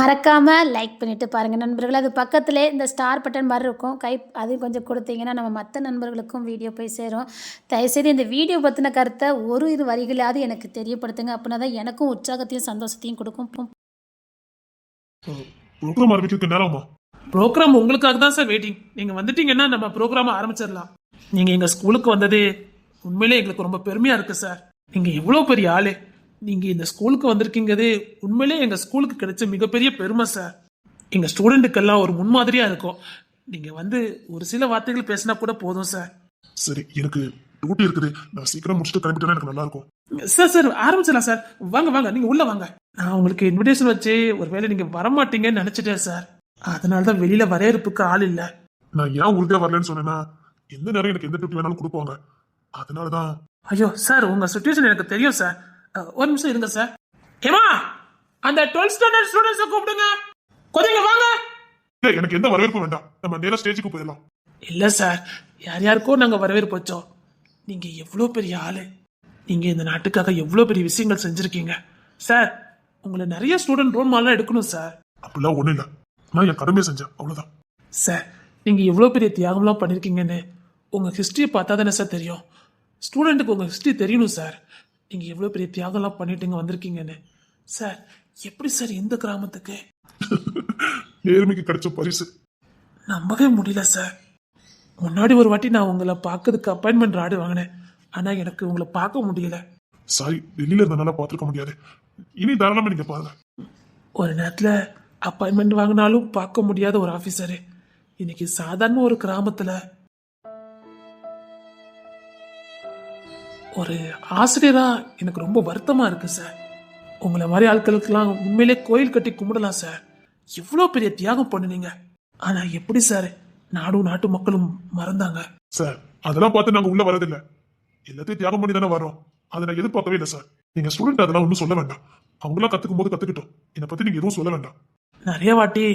மறக்காமல் லைக் பண்ணிவிட்டு பாருங்கள் நண்பர்கள். அது பக்கத்திலே இந்த ஸ்டார் பட்டன் மாதிரி இருக்கும். அதையும் கொஞ்சம் கொடுத்தீங்கன்னா நம்ம மற்ற நண்பர்களுக்கும் வீடியோ போய் சேரும். தயவுசெய்து இந்த வீடியோ பற்றின கருத்தை ஒரு இரு வரிகளாவது எனக்கு தெரியப்படுத்துங்க. அப்படின்னா தான் எனக்கும் உற்சாகத்தையும் சந்தோஷத்தையும் கொடுக்கும். ப்ரோக்ராம் ஆரம்பிக்கிறதுக்கு நேரமா? ப்ரோக்ராம் உங்களுக்காக தான் சார் வெயிட்டிங். நீங்கள் வந்துட்டீங்கன்னா நம்ம ப்ரோக்ராம் ஆரம்பிச்சிடலாம். நீங்கள் எங்கள் ஸ்கூலுக்கு வந்ததே உண்மையிலே எங்களுக்கு ரொம்ப பெருமையாக இருக்குது சார். நீங்கள் எவ்வளோ பெரிய ஆளு. நீங்கள் இந்த ஸ்கூலுக்கு வந்திருக்கீங்கதே உண்மையிலே எங்கள் ஸ்கூலுக்கு கிடைச்ச மிகப்பெரிய பெருமை சார். எங்கள் ஸ்டூடெண்ட்டுக்கெல்லாம் ஒரு முன்மாதிரியாக இருக்கும். நீங்கள் வந்து ஒரு சில வார்த்தைகள் பேசினா கூட போதும் சார். சரி, எனக்கு டியூட்டி இருக்குது. நான் சீக்கிரம் முடிச்சுட்டு கிளம்பிட்டேன்னா எனக்கு நல்லா இருக்கும். சார் ஆரம்பிச்சிடலாம் சார். வாங்க வாங்க, நீங்கள் உள்ள வாங்க. நான் உங்களுக்கு இன்விடேஷன் வச்சு ஒருவேளை நீங்கள் வரமாட்டீங்கன்னு நினச்சிட்டேன் சார். அதனால தான் வெளியில் வரவேற்புக்கு ஆள் இல்லை. நான் ஏன் உறுதியா வரலன்னு சொன்னேன்னா, எந்த நேரம் எனக்கு எந்த டியூட்டி வேணாலும் கொடுப்பாங்க. அதனால தான். ஐயோ சார், உங்கள் சுச்சுவேஷன் எனக்கு தெரியும் சார். ஒரு நிமிஷம் இருங்க சார். ஏமா, அந்த 12th ஸ்டாண்டர்ட் ஸ்டூடண்ட்ஸை கூப்பிடுங்க. கொஞ்சம் வாங்க. இல்ல, எனக்கு எந்த வரவேற்பும் வேண்டாம். நம்ம நேரா ஸ்டேஜுக்கு போயிடலாம். இல்லை சார், யார் யாருக்கோ நாங்கள் வரவேற்பு வச்சோம். நீங்கள் எவ்வளோ பெரிய ஆளு. நீங்கள் இந்த நாட்டுக்காக எவ்வளோ பெரிய விஷயங்கள் செஞ்சுருக்கீங்க சார். உங்களை நிறைய ஸ்டூடெண்ட் ரோல் மாடலாம் எடுக்கணும் சார். அப்படிலாம் ஒன்றும் இல்லை, நான் என் கடமையை செஞ்சேன், அவ்வளோதான். சார், நீங்கள் எவ்வளோ பெரிய தியாகம்லாம் பண்ணியிருக்கீங்கன்னு உங்கள் ஹிஸ்ட்ரியை பார்த்தா தானே சார் தெரியும். ஸ்டூடெண்ட்டுக்கு உங்கள் ஹிஸ்ட்ரி தெரியணும் சார். நீங்கள் எவ்வளோ பெரிய தியாகம்லாம் பண்ணிட்டுங்க வந்திருக்கீங்கன்னு. சார், எப்படி சார் இந்த கிராமத்துக்கு நேர்மைக்கு கிடைச்ச பரிசு நம்பவே முடியல சார். முன்னாடி ஒரு வாட்டி நான் உங்களை பார்க்கறதுக்கு அப்பாயின்மெண்ட் ஆர்டர் வாங்கினேன். ஆனால் எனக்கு உங்களை பார்க்க முடியல. சாரி, வெளியில இருந்தனால பார்த்துருக்க முடியாது. இனி தாராளமா நீங்க பாருங்க. ஒரு நேரத்தில் அப்பாயின்மெண்ட் வாங்கினாலும் பார்க்க முடியாத ஒரு ஆஃபீஸரு இன்னைக்கு சாதாரண ஒரு கிராமத்தில் ஒரு ஆசிரியரா எனக்கு ரொம்ப வருத்தமா இருக்கு சார். உங்களை மாதிரி ஆட்களுக்கெல்லாம் உண்மையிலே கோயில் கட்டி கும்பிடலாம் சார். எவ்வளோ பெரிய தியாகம் பண்ணுனீங்க. ஆனா எப்படி சார் நாடும் நாட்டு மக்களும் மறந்தாங்க சார். அதெல்லாம் பார்த்து நாங்க உள்ள வரதில்லை. எல்லாத்தையும் தியாகம் பண்ணி தானே வரோம். அதை நான் எதிர்பார்க்கவே இல்லை சார். நீங்க ஸ்டூடெண்ட், அதெல்லாம் ஒன்றும் சொல்ல வேண்டாம். அவங்களாம் கத்துக்கும் போது கத்துக்கிட்டோம். என்னை பத்தி நீங்க எதுவும் சொல்ல வேண்டாம். நிறைய வாட்டி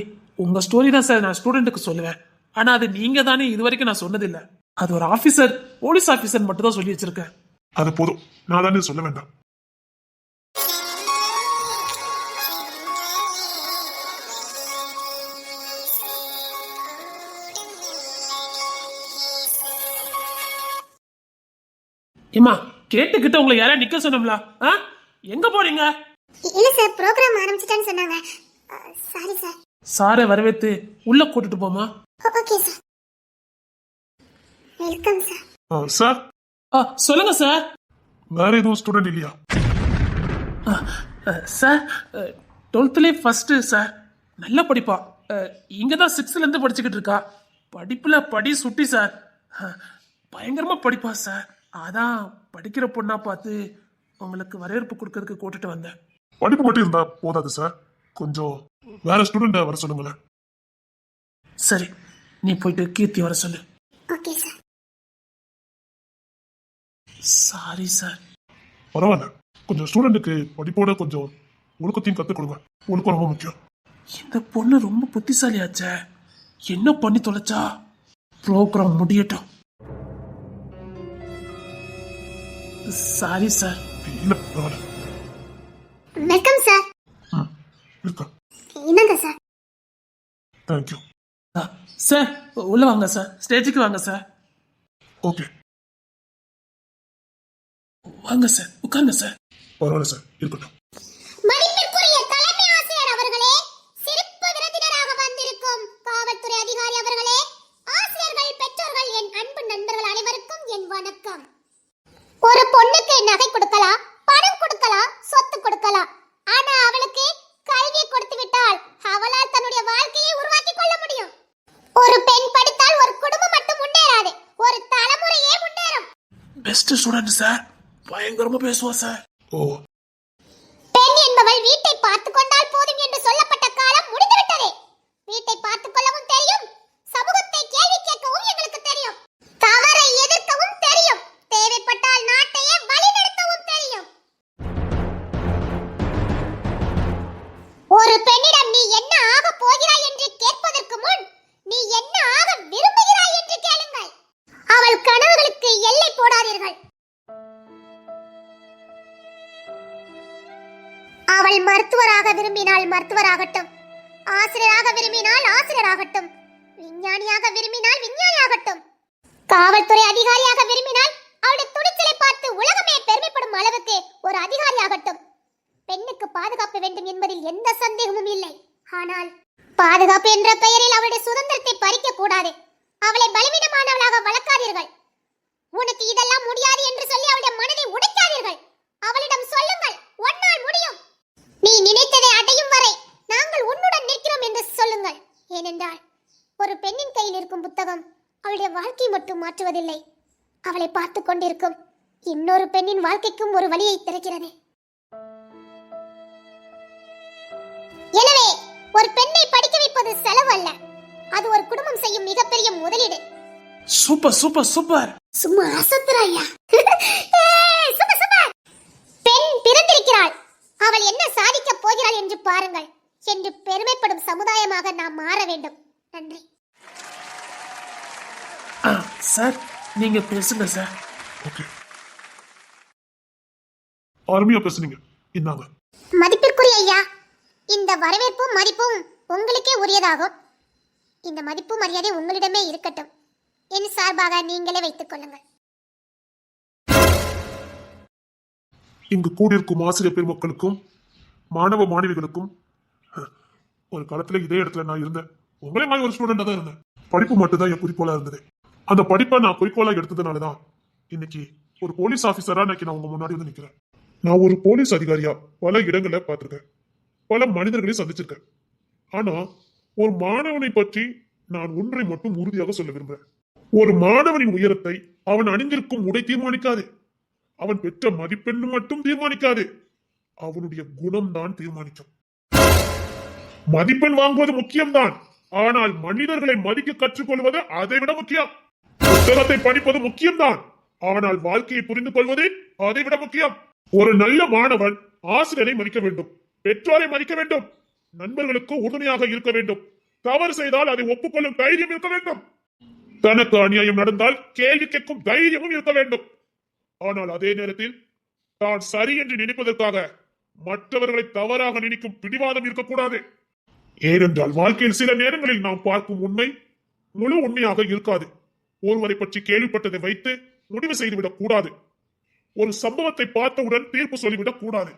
உங்க ஸ்டோரி தான் சார் நான் ஸ்டூடெண்ட்டுக்கு சொல்லுவேன். ஆனா அது நீங்க தானே இது வரைக்கும் நான் சொன்னதில்லை. அது ஒரு ஆபீசர், போலீஸ் ஆபீசர் மட்டும் தான் சொல்லி வச்சிருக்கேன். அது போதும், நான் தானே சொல்ல வேண்டாம். ஏமா, கேட்டுக்கிட்ட உங்களை யாரா நிக்க சொன்னோம்ல? எங்க போறீங்க? இல்ல சார், ப்ரோகிராம் ஆரம்பிச்சிட்டேன்னு சொன்னாங்க. Sorry sir. சாரை வரவேத்து உள்ள கூட்டிட்டு போமா. Okay sir. Welcome sir. Sir, சொல்லுங்க சார். வேற எதுவும் ஸ்டூடெண்ட் இல்லையா? Sir, 12th first sir. நல்லா படிப்பா. இங்க தான் 6th இருந்து படிச்சுக்கிட்டு இருக்கா. படிப்புல படி சுட்டி சார். பயங்கரமா படிப்பா சார். அதான் படிக்கிற பொண்ணா பார்த்து உங்களுக்கு வரவேற்பு கொடுக்கறதுக்கு கூட்டிட்டு வந்தேன். படிப்பு மட்டும் இருந்தா போதாது சார், கொஞ்சம் வேற ஸ்டூடெண்ட் வர சொல்லுங்களேன். சரி, நீ போயிட்டு கீர்த்தி வர சொல்லு. Okay sir. Sorry sir. பரவாயில்ல, கொஞ்சம் ஸ்டூடெண்ட்டுக்கு படிப்போட கொஞ்சம் ஒழுக்கத்தையும் கற்றுக் கொடுங்க. ஒழுக்கம் ரொம்ப முக்கியம். இந்த பொண்ணு ரொம்ப புத்திசாலியாச்சே. என்ன பண்ணி தொலைச்சா? ப்ரோக்ராம் முடியட்டும். Sorry sir. இல்ல, பரவாயில்ல. Welcome sir. இருக்கா? என்னங்க சார்? தேங்க்யூ. சார், உள்ள வாங்க சார். ஸ்டேஜுக்கு வாங்க சார். ஓகே, வாங்க சார், உட்காருங்க சார். பரவாயில்ல சார், இருக்கட்டும். மதிப்பிற்குரிய தலைமை ஆசிரியர் அவர்களே, சிறப்பு விருந்தினராக வந்திருக்கும் காவல்துறை அதிகாரி அவர்களே, ஆசிரியர்கள், பெற்றோர்கள், என் அன்பு நண்பர்கள் அனைவருக்கும் என் வணக்கம். ஒரு பொண்ணுக்கு நகை கொடுக்கலாம், பணம் கொடுக்கலாம், சொத்து கொடுக்கலாம். ஆனா அவளுக்கு கல்வியை கொடுத்து விட்டால் அவளால் தன்னுடைய வாழ்க்கையை உருவாக்கி கொள்ள முடியும். ஒரு பெண் படித்தால் ஒரு குடும்பம் மட்டும் முன்னேறாது, ஒரு தலைமுறையே முன்னேறும். Best student sir. பயங்கரமா பேசுவா சார். ஓ, பெண் என்பவள் வீட்டை பார்த்துக் கொண்டால் போதும் என்று சொல்லப்பட்ட காலம் முடிந்துவிட்டது. வீட்டை பார்த்துக் கொள்ளவும் தெரியும், சமூகத்தை கேள்வி கேட்கவும் எங்களுக்கு தெரியும், தவறை எதிர்க்கவும் தெரியும், தேவைப்பட்டால் நாட்டையே வழிநடத்தவும் தெரியும். ஒரு பெண்ணிடம் நீ என்ன ஆக போகிறாய் என்று கேட்பதற்கு முன் நீ என்ன ஆக விரும்புகிறாய் என்று கேளுங்கள். அவள் கனவுகளுக்கு எல்லை போடாதீர்கள். அவள் மருத்துவராக விரும்பினால் மருத்துவராகட்டும், ஆசிரியராக விரும்பினால் ஆசிரியராகட்டும், விஞ்ஞானியாக விரும்பினால் விஞ்ஞானியாகட்டும், காவல்துறை அதிகாரியாக விரும்பினால் அவளுடைய துணிச்சலை பார்த்து உலகமே பெருமைப்படும் அளவுக்கு ஒரு அதிகாரியாகட்டும். பெண்ணுக்கு பாதுகாப்பு வேண்டும் என்பதில் எந்த சந்தேகமும் இல்லை. ஆனால் பாதுகாப்பு என்ற பெயரில் அவளுடைய சுதந்திரத்தை பறிக்க கூடாது. அவளை பலவீனமானவளாக வளர்க்காதீர்கள். உனக்கு இதெல்லாம் முடியாது என்று சொல்லி அவளுடைய மனதை உடைக்காதீர்கள். அவளிடம் சொல்லுங்கள், உன்னால் முடியும், நீ நினைத்ததை அடையும் வரை நாங்கள் உன்னுடன் நிற்கிறோம் என்று சொல்லுங்கள். ஏனென்றால் ஒரு பெண்ணின் கையில் இருக்கும் புத்தகம் அவளுடைய வாழ்க்கை மட்டும் மாற்றுவதில்லை, அவளை பார்த்து கொண்டிருக்கும் இன்னொரு பெண்ணின் வாழ்க்கைக்கும் ஒரு வழியை திறக்கிறது. எனவே ஒரு பெண்ணை படிக்க வைப்பது செலவு அல்ல, அது ஒரு குடும்பம் செய்யும் மிகப்பெரிய முதலீடு. Super super super. சும்மா அசத்துறாயா? Super super. பெண் பிறந்திருக்கிறாள், அவள் என்ன சாதிக்க போகிறாள் என்று பாருங்கள் என்று பெருமைப்படும் சமுதாயமாக நாம் மாற வேண்டும். நன்றி. சார் நீங்க பேசுங்க சார். ஓகே, அருமையா பேசுனீங்க. இந்தாங்க. மதிப்பிற்குரிய ஐயா, இந்த வரவேற்பும் மதிப்பும் உங்களுக்கே உரியதாகும். இந்த மதிப்பு மரியாதை உங்களிடமே இருக்கட்டும். என் சார்பாக நீங்களே வைத்துக் கொள்ளுங்கள். இங்கு கூடியிருக்கும் ஆசிரியர் பெருமக்களுக்கும் மாணவ மாணவிகளுக்கும், ஒரு காலத்துல இதே இடத்துல நான் இருந்தேன். உங்களே மாதிரி ஒரு ஸ்டூடெண்டா தான் இருந்தேன். படிப்பு மட்டும்தான் என் குறிக்கோளா இருந்தது. அந்த படிப்பை நான் குறிக்கோளா எடுத்ததுனாலதான் இன்னைக்கு ஒரு போலீஸ் ஆபீசரா இன்னைக்கு நான் உங்க முன்னாடி வந்து நிக்கிறேன். நான் ஒரு போலீஸ் அதிகாரியா பல இடங்களை பார்த்திருக்கேன், பல மனிதர்களையும் சந்திச்சிருக்கேன். ஆனா ஒரு மாணவனை பற்றி நான் ஒன்றை மட்டும் உறுதியாக சொல்ல விரும்புறேன். ஒரு மாணவனின் உயரத்தை அவன் அணிந்திருக்கும் உடை தீர்மானிக்காது, அவன் பெற்ற மதிப்பெண் மட்டும் தீர்மானிக்காது, அவனுடைய குணம்தான் தீர்மானிக்கும். மதிப்பெண் வாங்குவது முக்கியம்தான், ஆனால் மனிதர்களை மதிக்க கற்றுக்கொள்வது அதை விட முக்கியம். புத்தகத்தை படிப்பது முக்கியம்தான், ஆனால் வாழ்க்கையை புரிந்து கொள்வது அதை விட முக்கியம். ஒரு நல்ல மாணவன் ஆசிரியரை மதிக்க வேண்டும், பெற்றோரை மதிக்க வேண்டும், நண்பர்களுக்கு உறுதுணையாக இருக்க வேண்டும், தவறு செய்தால் அதை ஒப்புக்கொள்ளும் தைரியம் இருக்க வேண்டும், தனக்கு அநியாயம் நடந்தால் கேள்வி கேட்கும் தைரியமும் இருக்க வேண்டும். ஆனால் அதே நேரத்தில் தான் சரி என்று நினைப்பதற்காக மற்றவர்களை தவறாக நினைக்கும் பிடிவாதம் இருக்கக்கூடாது. ஏனென்றால் வாழ்க்கையில் சில நேரங்களில் நாம் பார்க்கும் உண்மை முழு உண்மையாக இருக்காது. ஒருவரை பற்றி கேள்விப்பட்டதை வைத்து முடிவு செய்துவிடக் கூடாது. ஒரு சம்பவத்தை பார்த்தவுடன் தீர்ப்பு சொல்லிவிடக் கூடாது.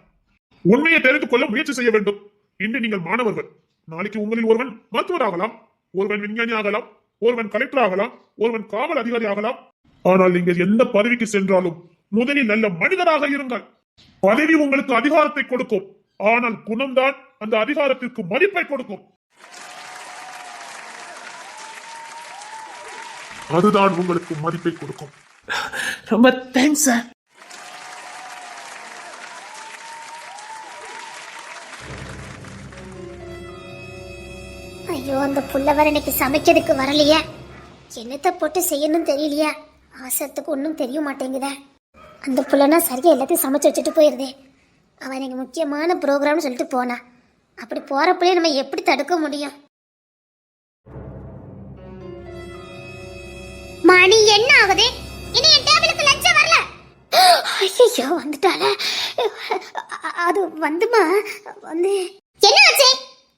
உண்மையை தெரிந்து கொள்ள முயற்சி செய்ய வேண்டும். இன்று நீங்கள் மாணவர்கள், நாளைக்கு உங்களில் ஒருவன் மருத்துவர் ஆகலாம், ஒருவன் விஞ்ஞானி ஆகலாம், ஒருவன் கலெக்டர் ஆகலாம், ஒருவன் காவல் அதிகாரி ஆகலாம். ஆனால் நீங்கள் எந்த பதவிக்கு சென்றாலும் முதலில் நல்ல மனிதராக இருங்கள். பதவி உங்களுக்கு அதிகாரத்தை கொடுக்கும், ஆனால் குணம்தான் அந்த அதிகாரத்திற்கு மதிப்பை கொடுக்கும். அதுதான் உங்களுக்கு மதிப்பை கொடுக்கும். ரொம்ப தேங்க்ஸ் சார். ஐயோ, அந்த புள்ளவர் இன்னைக்கு சமைக்கிறதுக்கு வரலையே, என்னத்தை போட்டு செய்யணும் தெரியலையா, அவசரத்துக்கு ஒன்றும் தெரிய மாட்டேங்குதே. அந்த புள்ளனா சரியா எல்லாத்தையும் சமைச்சு வச்சுட்டு போயிருதே. அவன் எனக்கு முக்கியமான ப்ரோக்ராம்னு சொல்லிட்டு போனா, அப்படி போறப்பலே நம்ம எப்படி தடுக்க முடியும்? மணி என்ன ஆகுது? இன்னும் என் டேபிளுக்கு லஞ்ச் வரல. ஐயோ, வந்துட்டால. அது வந்துமா வந்து என்ன ஆச்சு?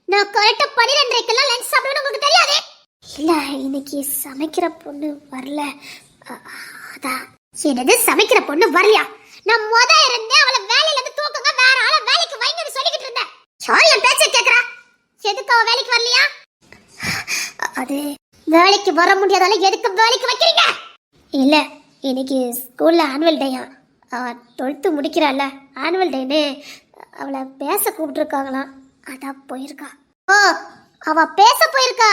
நான் கரெக்டா 12:30க்கெல்லாம் லஞ்ச் சாப்பிடணும், உங்களுக்கு தெரியாது? இல்ல, இன்னைக்கு சமைக்கிற பொண்ணு வரல, அதான். என்னது சமைக்கிற பொண்ணு வரலையா? நான் இருந்தேன் அவளை வேலையில இருந்து தூக்குங்க, வேற ஆள வேலைக்கு வைங்கன்னு சொல்லிக்கிட்டு இருந்தேன். சாரி, என் பேச்ச கேக்குறா. எதுக்கு அவ வேலைக்கு வரலையா? அது வேலைக்கு வர முடியாதால எதுக்கு வேலைக்கு வைக்கிறீங்க? இல்ல, இன்னைக்கு ஸ்கூல்ல ஆனுவல் டேயா, 12th முடிக்கிறாள், ஆனுவல் டேன்னு அவளை பேச கூப்பிட்டுருக்காங்களாம், அதான் போயிருக்கா. ஓ, அவ பேச போயிருக்கா.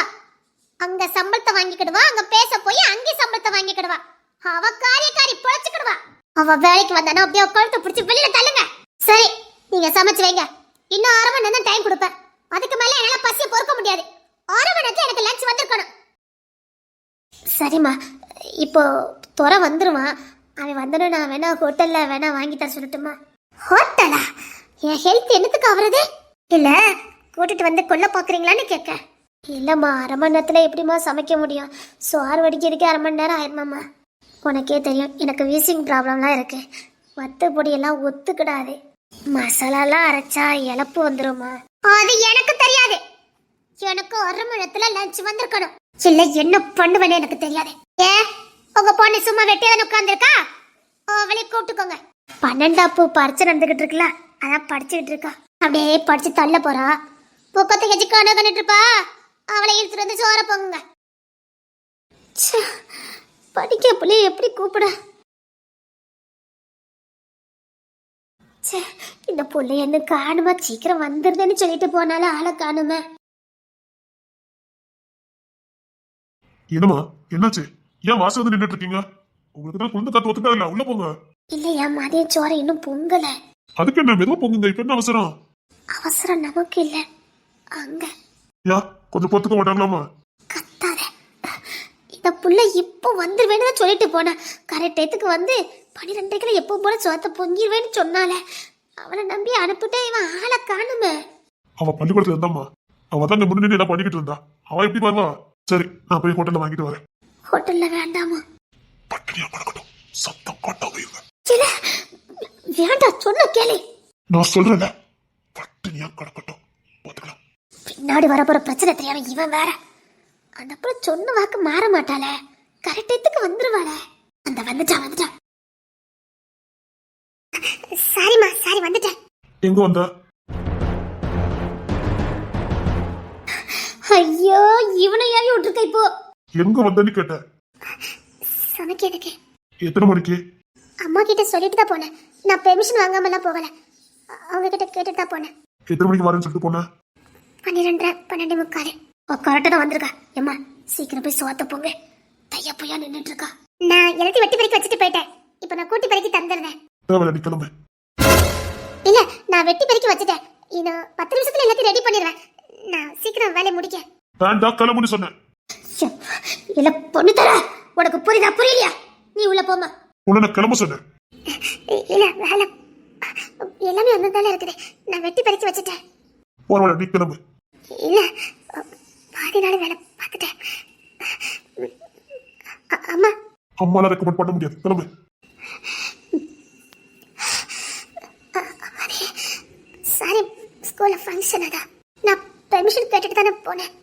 அங்க சம்பளத்தை வாங்கிக்கிடுவா, அங்க பேச போய் அங்கே சம்பளத்தை வாங்கிக்கிடுவா. அவ காரியக்காரி பொழைச்சுக்கிடுவா. அவ வேலைக்கு வந்தானா அப்படியே கழுத்தை பிடிச்சி வெளியில தள்ளுங்க. சரி, நீங்க சமைச்சு வைங்க. இன்னும் 1/2 மணி நேரம் டைம் கொடுப்பேன். அதுக்கு மேல என்னால பசியை பொறுக்க முடியாது. 1/2 மணி நேரத்துல எனக்கு லஞ்ச் வந்திருக்கணும். சரிம்மா, இப்போ துறை வந்துருவான். அவன் வந்தனும் நான் வேணா ஹோட்டல்ல வேணா வாங்கி தர சொல்லட்டுமா? ஹோட்டலா? என் ஹெல்த் என்னத்துக்கு ஆகுறது? இல்ல, கூட்டிட்டு வந்து கொல்ல பாக்குறீங்களான்னு கேட்க. இல்லம்மா, 1/2 மணி நேரத்துல எப்படிமா சமைக்க முடியும்? சோறு வடிக்கிறதுக்கே 1/2 மணி நேரம் ஆயிருமாம்மா. உனக்கே தெரியும், எனக்கு வீசிங் ப்ராப்ளம்லாம் இருக்கு. வத்த பொடியெல்லாம் ஒத்துக்கிடாது. மசாலாலாம் அரைச்சா இழப்பு வந்துருமா? அது எனக்கு தெரியாது. எனக்கு 1/2 மணி நேரத்துல லஞ்ச் வந்திருக்கணும். இல்ல என்ன பண்ணுவேன்னு எனக்கு தெரியாது. ஏ உங்க பொண்ணு சும்மா வெட்டியாதான் உட்கார்ந்துருக்கா? அவளை கூப்பிட்டுக்கோங்க. 12ஆப்பு பரிச்சை நடந்துகிட்டு இருக்குல்ல, அதான் படிச்சுக்கிட்டு இருக்கா. அப்படியே படிச்சு தள்ள போறா. பக்கத்தை கட்சி கண்டுட்டு இருப்பா. அவளை இழுத்துட்டு வந்து சோற போங்க. படிக்க பிள்ளைய எப்படி கூப்பிட? இந்த புள்ளை என்ன காணுமா? சீக்கிரம் வந்துருதுன்னு சொல்லிட்டு போனாலும் ஆளை காணுமே. என்னம்மா என்னாச்சு? ஏன் வாசல் வந்து நின்றுட்டு இருக்கீங்க? உங்களுக்கு தான் குழந்தை காத்து ஒத்துக்காது இல்ல, உள்ள போங்க. இல்லையா, மதிய சோற இன்னும் பொங்கல. அதுக்கு என்ன, மெதுவா போங்க. இப்ப என்ன அவசரம்? அவசரம் நமக்கு இல்ல, அங்க. யா கொஞ்சம் பொத்துக்க மாட்டாங்களாமா? கத்தாத. இந்த புள்ள இப்போ வந்துருவேன்னு சொல்லிட்டு போன. கரெக்ட் டயத்துக்கு வந்து 12:30 எப்போ போல சோத்த பொங்கிருவேன்னு சொன்னால. அவனை நம்பி அனுப்பிட்டே இவன் ஆளை காணுமே. அவ பள்ளிக்கூடத்துல இருந்தாம்மா. அவ தான் முன்னாடி நின்னு எல்லாம் பண்ணிக்கிட்டு இருந்தா. அவ எப்படி வருவா? சரி, நான் போய் ஹோட்டல்ல வாங்கிட்டு வரேன். ஹோட்டல்ல வேண்டாமா? பட்டினியா கிடக்கட்டும், சத்தம் காட்டாம இருங்க. இல்ல வேண்டாம், சொன்ன கேளு. நான் சொல்றேன்ல, பட்டினியா கிடக்கட்டும், பாத்துக்கலாம். பின்னாடி வரப்போற பிரச்சனை தெரியாம இவன் வேற. அந்த புள்ள சொன்ன வாக்கு மாற மாட்டாள. கரெக்ட் டயத்துக்கு வந்துருவாள. அந்த வந்துட்டா. சாரிமா, சாரி வந்துட்டேன். எங்க வந்த? ஐயோ, இவனை ஏறி விட்டுருக்க இப்போ. எங்க வந்தன்னு கேட்டேன். சமைக்கிறதுக்கு. எத்தனை மணிக்கு? அம்மா கிட்ட சொல்லிட்டு தான் போனேன். நான் பெர்மிஷன் வாங்காமலாம் போகல. அவங்க கிட்ட கேட்டுட்டு தான் போனேன். எத்தனை மணிக்கு வரேன்னு சொல்லிட்டு போனேன்? 12:30, 12:45. கரெக்டா தான் வந்திருக்கா. ஏம்மா சீக்கிரம் போய் சோத்த போங்க. தையா பொய்யா நின்றுட்டு இருக்கா. நான் எல்லாத்தையும் வெட்டி பெருக்கி வச்சுட்டு போயிட்டேன். இப்போ நான் கூட்டி பெருக்கி தந்துடுறேன். தேவையில்ல, நீ கிளம்பு. இல்ல, நான் வெட்டி பெருக்கி வச்சுட்டேன். இன்னும் 10 நிமிஷத்துல எல்லாத்தையும் ரெடி பண்ணிடுவேன். நான் சீக்கிரம் வேலையை முடிக்க. வேண்டாம், கிளம்புன்னு சொன்னேன். இல்ல பொண்ணு தர, உனக்கு புரியுதா புரியலையா? நீ உள்ள போமா. உன்னை நான் கிளம்ப சொன்னேன். இல்ல வேலை எல்லாமே ஒன்றுதானே இருக்குது. நான் வெட்டி பெருக்கி வச்சுட்டேன். பரவாயில்ல, நீ கிளம்பு. இல்ல பாதி நாள் வேலை பார்த்துட்டேன். அம்மா. அம்மாலாம் ரெக்கமெண்ட் பண்ண முடியாது, கிளம்பு. சாரி, ஸ்கூல்ல ஃபங்க்ஷன் அதான். நான் பெர்மிஷன் கேட்டுட்டு தானே போனேன்.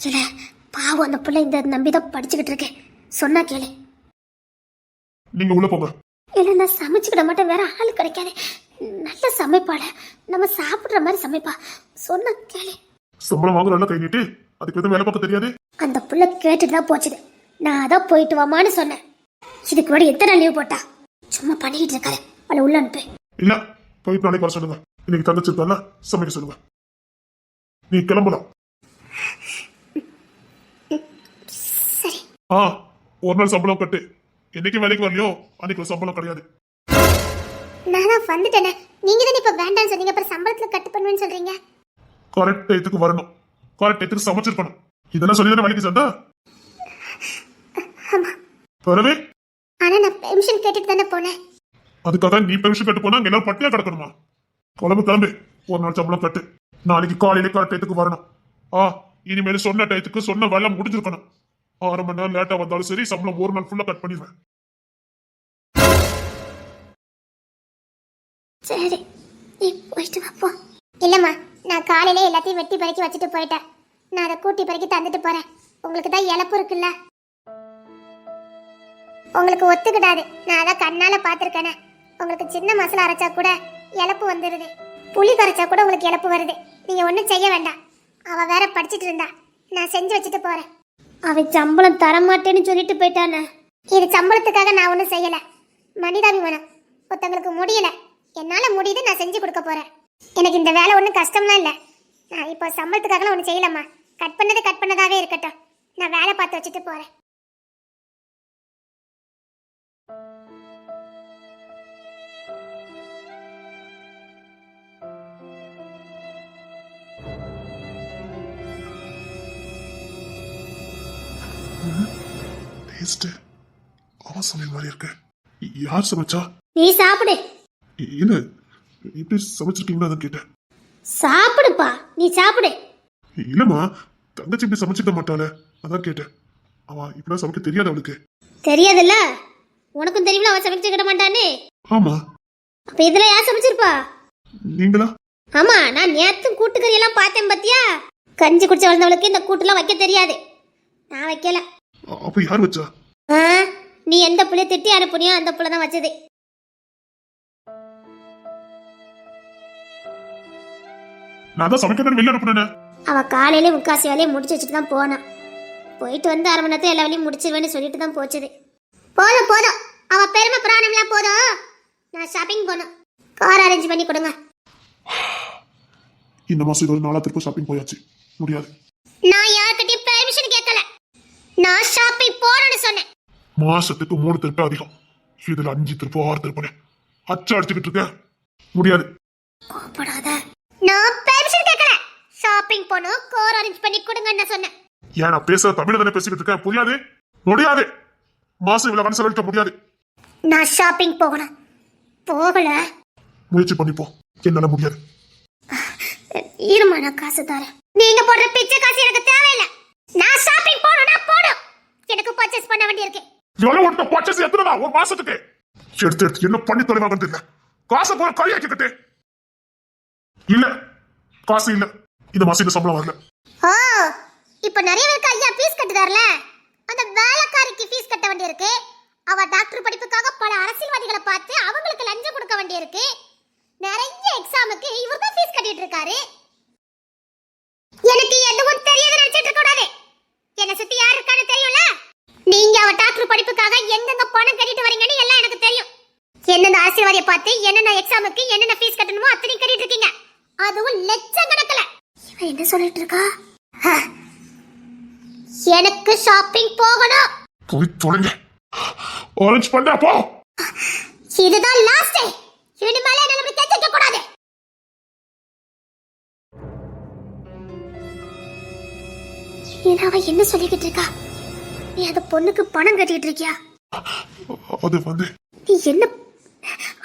இல்ல பாவம், அந்த பிள்ளை இந்த நம்பிதான் படிச்சுக்கிட்டு இருக்கேன். சொன்னா கேளு. நீங்க உள்ள போங்க. இல்ல நான் சமைச்சுக்கிட மாட்டேன், வேற ஆள் கிடைக்காது. நல்ல சமைப்பாள, நம்ம சாப்பிடுற மாதிரி சமைப்பா. சொன்னா கேளு. சம்பளம் வாங்குறல கை நீட்டு, அதுக்கு எதுவும் வேலை பார்க்க தெரியாது. அந்த புள்ள கேட்டுட்டு தான் போச்சுது. நான் அதான் போயிட்டு வாமான்னு சொன்னேன். இதுக்கு முன்னாடி எத்தனை நாள் லீவ் போட்டா? சும்மா பண்ணிக்கிட்டு இருக்காரு. அவளை உள்ள அனுப்பு. இல்ல, போயிட்டு நாளைக்கு வர சொல்லுங்க. இன்னைக்கு தங்கச்சி இருக்கால, சமைக்க சொல்லுங்க. நீ கிளம்பலாம். சரி. ஒரு நாள் சம்பளம் கட்டு. என்னைக்கு வேலைக்கு வரலையோ அன்னைக்கு ஒரு சம்பளம் கிடையாது. நான் தான் வந்துட்டேனே. நீங்க தானே இப்ப வேண்டாம்னு சொன்னீங்க, அப்புறம் சம்பளத்துல கட்டு பண்ணுவேன்னு சொல்றீங்க. கரெக்ட் டயத்துக்கு வரணும், கரெக்ட் டயத்துக்கு சமைச்சிருக்கணும். இதெல்லாம் சொல்லி தானே வேலைக்கு சேர்ந்தா? வரவே. ஆனா நான் பெர்மிஷன் கேட்டுட்டு தானே போனேன். அதுக்காக நீ பெர்மிஷன் கட்டு போனா அங்க எல்லாரும் பட்டியா கிடக்கணுமா? கிளம்பு. ஒரு நாள் சம்பளம் கட்டு. நாளைக்கு காலையில கரெக்ட் டயத்துக்கு வரணும். இனிமேல் சொன்ன டயத்துக்கு சொன்ன வேலை முடிஞ்சிருக்கணும். 6 மணி நேரம் லேட்டா வந்தாலும் சரி, சம்பளம் ஒரு நாள் ஃபுல்லா கட் பண்ணிடுவேன். சரி, நீ போயிட்டு வாப்போ. இல்லம்மா, நான் காலையில எல்லாத்தையும் வெட்டி பறக்கி வச்சுட்டு போயிட்டேன். நான் அதை கூட்டி பறக்கி தந்துட்டு போறேன். உங்களுக்கு தான் இழப்பு இருக்குல்ல, உங்களுக்கு ஒத்துக்கிடாது. நான் அதை கண்ணால பாத்திருக்கேனே. உங்களுக்கு சின்ன மசாலா அரைச்சா கூட இழப்பு வந்துருது, புளி கரைச்சா கூட உங்களுக்கு இழப்பு வருது. நீங்க ஒன்றும் செய்ய வேண்டாம். அவ வேற படிச்சுட்டு இருந்தா, நான் செஞ்சு வச்சுட்டு போறேன். அவ சம்பளம் தரமாட்டேன்னு சொல்லிட்டு போயிட்டானே. இது சம்பளத்துக்காக நான் ஒன்றும் செய்யல, மனிதாபிமானம். ஒருத்தங்களுக்கு முடியல, என்னால முடியுது, நான் செஞ்சு கொடுக்க போறேன். எனக்கு இந்த வேலை ஒன்றும் கஷ்டம்லாம் இல்லை. நான் இப்போ சம்பளத்துக்காகலாம் ஒன்றும் செய்யலம்மா. கட் பண்ணதாவே இருக்கட்டும். நான் வேலை பார்த்து வச்சுட்டு போறேன். டேஸ்ட் அவன் சமையல் மாதிரி இருக்கு. யார் சமைச்சா? நீ சாப்பிடு. இல்ல, எப்படி சமைச்சிருக்கீங்களா கேட்டேன். சாப்பிடுப்பா, நீ சாப்பிடு. இல்லம்மா, தங்கச்சி இப்படி சமைச்சிக்க மாட்டாளே, அதான் கேட்டேன். அவ இப்பதான் சமைக்க தெரியாது அவளுக்கு. தெரியாதுல்ல, உனக்கும் தெரியுமா அவன் சமைச்சுக்கிட மாட்டான்னு. ஆமா. அப்ப இதுல யார் சமைச்சிருப்பா? நீங்களா? ஆமா, நான் நேத்தும் கூட்டுக்கறி எல்லாம் பார்த்தேன் பாத்தியா. கஞ்சி குடிச்சு வளர்ந்தவளுக்கு இந்த கூட்டுலாம் வைக்க தெரியாது. நான் வைக்கல. அப்ப யார் வச்சா? ஆ, நீ எந்த புள்ளைய திட்டி அனுப்புனியோ அந்த புள்ள தான் வச்சது. நான் தான் சமைக்கிறேன்னு வெளில அனுப்புனேன். அவ காலையில முக்காசி வேலையை முடிச்சு வச்சுட்டு தான் போனான். போயிட்டு வந்து அரை மணி நேரத்துல எல்லா வேலையும் முடிச்சிருவேன்னு சொல்லிட்டு தான் போச்சது. போதும் போதும், அவ பெருமை பிராணம்லாம் போதும். நான் ஷாப்பிங் போகணும். கார் அரேஞ்ச் பண்ணி கொடுங்க. இந்த மாசம் இது ஒரு 4 திருப்பி ஷாப்பிங் போயாச்சு. முடியாது. நான் யார்கிட்டயும் பெர்மிஷன் கேட்கல. நான் ஷாப்பிங் போறேன்னு சொன்னேன். மாசத்துக்கு 3 திருப்பி அதிகம். இதுல 5 திருப்பி 6 திருப்பி அச்சா அடிச்சுக்கிட்டு இருக்க. முடியாது. கோபப்படாத. நான் பெர்மிஷன் கேட்கல. ஷாப்பிங் போகணும், கார் அரேஞ்ச் பண்ணி கொடுங்கன்னு சொன்னேன். ஏன் நான் பேச தமிழ் தானே பேசிக்கிட்டு இருக்கேன். புரியாது? முடியாது. மாசம் இவ்வளவு கணக்கு செலவழிக்க முடியாது. நான் ஷாப்பிங் போகணும். போகல. முயற்சி பண்ணிப்போம். என்னால முடியாது. இருமா, நான் காசு தரேன். நீங்க போடுற பிச்சை காசு எனக்கு தேவையில்லை. நான் ஷாப்பிங் போகணும்னா போடும். எனக்கு பர்ச்சேஸ் பண்ண வேண்டியிருக்கு. எவ்வளவு ஒருத்த பர்ச்சேஸ் எத்தனை ஒரு மாசத்துக்கு எடுத்து எடுத்து என்ன பண்ணி தொலைவாங்க தெரியல. காசை போல கையாக்கிக்கிட்டு இல்ல, காசு இல்ல. இந்த மாசம் இந்த சம்பளம் வரல. ஓ, இப்ப நிறைய பேருக்கு ஐயா ஃபீஸ் கட்டுதார்ல, அந்த வேலைக்காரிக்கு ஃபீஸ் கட்ட வேண்டியிருக்கு. அவ டாக்டர் படிப்புக்காக பல அரசியல்வாதிகளை பார்த்து அவங்களுக்கு லஞ்சம் கொடுக்க வேண்டியிருக்கு. நிறைய எக்ஸாமுக்கு இவர் தான் ஃபீஸ் கட்டிட்டு இருக்காரு. எனக்கு எதுவும் தெரியாது நினைச்சிட்டு இருக்க கூடாது. என்ன சுத்தி யார் இருக்கான்னு தெரியும்ல. நீங்க அவ டாக்டர் படிப்புக்காக எங்கெங்க பணம் கட்டிட்டு வரீங்கன்னு எல்லாம் எனக்கு தெரியும். என்னென்ன அரசியல்வாதியை பார்த்து என்னென்ன எக்ஸாமுக்கு என்னென்ன ஃபீஸ் கட்டணுமோ அத்தனை கட்டிட்டு இருக்கீங்க. அதுவும் லட்சக்கணக்குல. இவன் என்ன சொல்லிட்டு இருக்கா? எனக்கு ஷாப்பிங் போகணும். போய் தொலைங்க. ஆரஞ்சு பண்ண போ. இதுதான் லாஸ்ட் டே. இனிமேல என்ன இப்படி கேட்க கூடாது. அவ என்ன சொல்லிக்கிட்டு இருக்கா? நீ அந்த பொண்ணுக்கு பணம் கட்டிட்டு இருக்கியா? அது வந்து நீ என்ன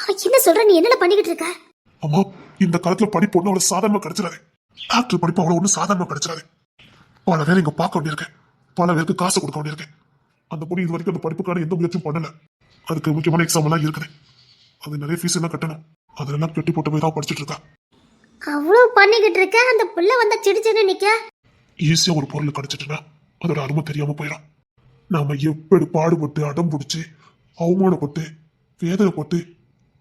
அவ என்ன சொல்ற? நீ என்ன பண்ணிக்கிட்டு இருக்க? அம்மா, இந்த காலத்துல படிப்பு ஒண்ணு அவ்வளவு சாதாரணமா கிடைச்சிடாது. டாக்டர் படிப்பு அவ்வளவு ஒண்ணு சாதாரணமா கிடைச்சிடாது. பல பேர் இங்க பார்க்க வேண்டியிருக்கேன். பல பேருக்கு காசு கொடுக்க வேண்டியிருக்கேன். அந்த பொண்ணு இது வரைக்கும் அந்த படிப்புக்கான எந்த முயற்சியும் பண்ணல. அதுக்கு முக்கியமான எக்ஸாம் எல்லாம் இருக்குது. அது நிறைய ஃபீஸ் எல்லாம் கட்டணும். அதெல்லாம் கட்டி போட்டு போய் தான் படிச்சுட்டு இருக்கா. அவ்வளவு பண்ணிக்கிட்டு இருக்க, அந்த புள்ள வந்தா சிடிச்சுன்னு நிக்க. ஈஸியா ஒரு பொருள் கிடைச்சிட்டுனா அதோட அருமை தெரியாம போயிடும். நாம எப்படி பாடுபட்டு அடம் பிடிச்சி அவமானப்பட்டு வேதனைப்பட்டு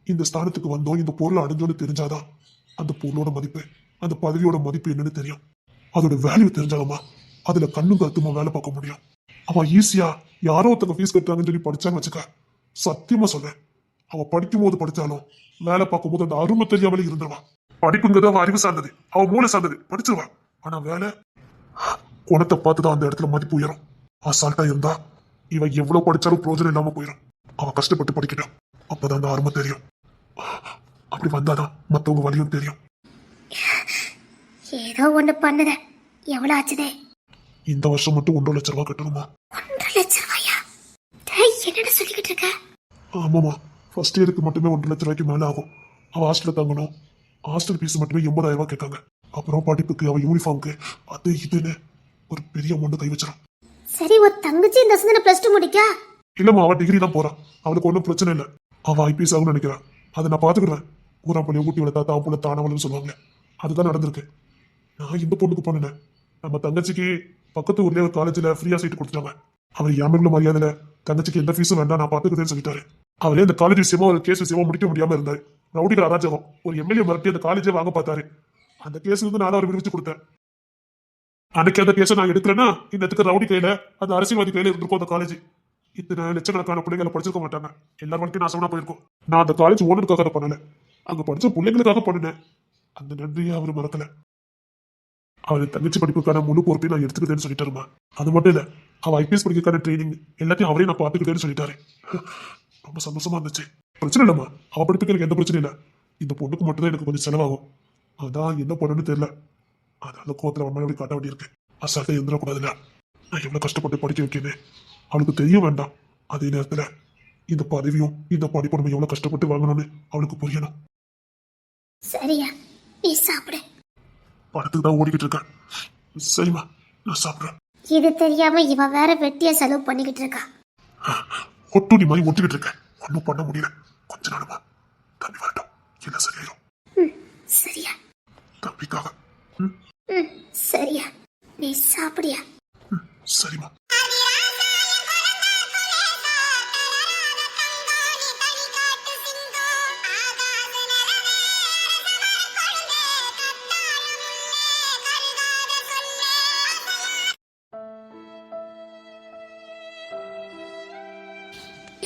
இந்த ஸ்தானத்துக்கு வந்தோம், இந்த பொருளை அடைஞ்சோன்னு தெரிஞ்சாதான் அந்த பொருளோட மதிப்பு, அந்த பதவியோட மதிப்பு என்னன்னு தெரியும். அதோட வேல்யூ தெரிஞ்சாலுமா அதுல கண்ணும் கருத்துமா வேலை பார்க்க முடியும். அவன் ஈஸியா யாரோ ஒருத்தங்க ஃபீஸ் கட்டுறாங்கன்னு சொல்லி படிச்சான்னு வச்சுக்க, சத்தியமா சொல்றேன், அவ படிக்கும் போது படிச்சாலும் வேலை பார்க்கும் போது அந்த அருமை தெரியாமலே இருந்துருவான். படிப்புங்கிறது அவன் அறிவு சார்ந்தது, அவன் மூளை சார்ந்தது, படிச்சிருவான். ஆனா வேலை குணத்தை பார்த்துதான் அந்த இடத்துல மதிப்பு உயரும். அசால்ட்டா இருந்தா இவன் எவ்வளவு படிச்சாலும் பிரோஜனம் இல்லாம போயிடும். அவன் கஷ்டப்பட்டு படிக்கட்டும், அப்பதான் அந்த அருமை தெரியும். அப்படி வந்தாதான் மத்தவங்க வழியும் தெரியும். ஏதோ ஒண்ணு பண்ணுத. எவ்வளவு ஆச்சுதே? இந்த வருஷம் மட்டும் 1.5 லட்சம் ரூபாய் கட்டணுமா? 1.5 லட்சம் ரூபாயா? என்னன்னு சொல்லிக்கிட்டு இருக்க? ஆமாமா, ஃபர்ஸ்ட் இயருக்கு மட்டுமே 1.5 லட்சம் ரூபாய்க்கு மேல ஆகும். அவ ஹாஸ்டல்ல தங்கணும். ஹாஸ்டல் ஃபீஸ் மட்டுமே 80,000 ரூபாய் கேட்காங்க. அப்புறம் படிப்புக்கு, அவ யூனிஃபார்முக்கு, அது இதுன்னு ஒரு பெரிய அமௌண்ட் கை வச்சிடும். சரி, ஒரு தங்கச்சி இந்த வருஷம் +2 முடிக்கா? இல்லம்மா, அவ டிகிரி தான் போறான். அவளுக்கு ஒன்றும் பிரச்சனை இல்லை. அவ ஐபிஎஸ் ஆகும்னு நினைக்கிறான். அதை நான் பாத்துக்கிறேன். ஊரா பள்ளியை ஊட்டி வளர்த்தா தான் புள்ள தானவள்னு சொல்லுவாங்க. அதுதான் நடந்திருக்கு. நான் இந்த பொண்ணுக்கு பண்ணினேன். நம்ம தங்கச்சிக்கு பக்கத்து ஊர்லயே ஒரு காலேஜ்ல ஃப்ரீயா சீட் கொடுத்துட்டாங்க. அவர் யாமிருள்ள மரியாதையில தங்கச்சிக்கு எந்த ஃபீஸும் வேண்டாம், நான் பாத்துக்கிறேன்னு சொல்லிட்டாரு. அவரே இந்த காலேஜ் விஷயமா ஒரு கேஸ் விஷயமா முடிக்க முடியாம இருந்தாரு. ரவுடிகள் அராஜகம் ஒரு எம்எல்ஏ மிரட்டி அந்த காலேஜே வாங்க பார்த்தாரு. அந்த கேஸ் வந்து நான் அவர் விடுவிச்சு கொடுத்தேன். அன்னைக்கு அந்த கேஸை நான் எடுக்கலன்னா இந்த ரவுடி கையில, அந்த அரசியல்வாதி கையில இருந்திருக்கும் அந்த காலேஜ். இத்தனை லட்சக்கணக்கான பிள்ளைங்களை படிச்சிருக்க மாட்டாங்க. எல்லார் வாழ்க்கையும் நாசமா போயிருக்கும். நான் அந்த காலேஜ் ஓனருக்காக பண்ணல, அங்க படிச்ச பிள்ளைங்களுக்காக பண்ணினேன். அந்த நன்றியை அவர் மறக்கல. அவரு தங்கச்சி படிப்புக்கான முழு பொறுப்பையும் நான் எடுத்துக்கிட்டேன்னு சொல்லிட்டாருமா. அது மட்டும் இல்ல, அவ ஐபிஎஸ் படிக்கிறதுக்கான ட்ரைனிங் எல்லாத்தையும் அவரே நான் பாத்துக்கிட்டேன்னு சொல்லிட்டாரு. ரொம்ப சந்தோஷமா இருந்துச்சு. பிரச்சனை இல்லம்மா, அவ படிப்புக்கு எனக்கு எந்த பிரச்சனையும் இல்லை. இந்த பொண்ணுக்கு மட்டும்தான் எனக்கு கொஞ்சம் செலவாகும். அதான் என்ன பண்ணணும்னு தெரியல. அதனால கோத்துல அவன் காட்ட வேண்டியிருக்கு. அசால்ட்டா இருந்துடக்கூடாதுல்ல. நான் எவ்வளவு கஷ்டப்பட்டு படிக்க வைக்கிறேன் அவளுக்கு தெரிய வேண்டாம். அதே நேரத்துல இந்த பதவியும் இந்த படிப்பு நம்ம எவ்வளவு கஷ்டப்பட்டு வாங்கணும்னு அவளுக்கு புரியணும். சரியா, நீ சாப்பிடு. படத்துக்கு தான் ஓடிக்கிட்டு இருக்கேன். சரிம்மா, நான் சாப்பிடுறேன். இது தெரியாம இவன் வேற வெட்டிய செலவு பண்ணிக்கிட்டு இருக்கா. ஒட்டுணி மாதிரி ஒட்டிக்கிட்டு இருக்கேன், ஒன்றும் பண்ண முடியல. கொஞ்ச நாளுமா தம்பி வரட்டும், என்ன சரியாயிரும். சரியா? தம்பிக்காக. சரியா? நீ சாப்பிடியா? சரிம்மா.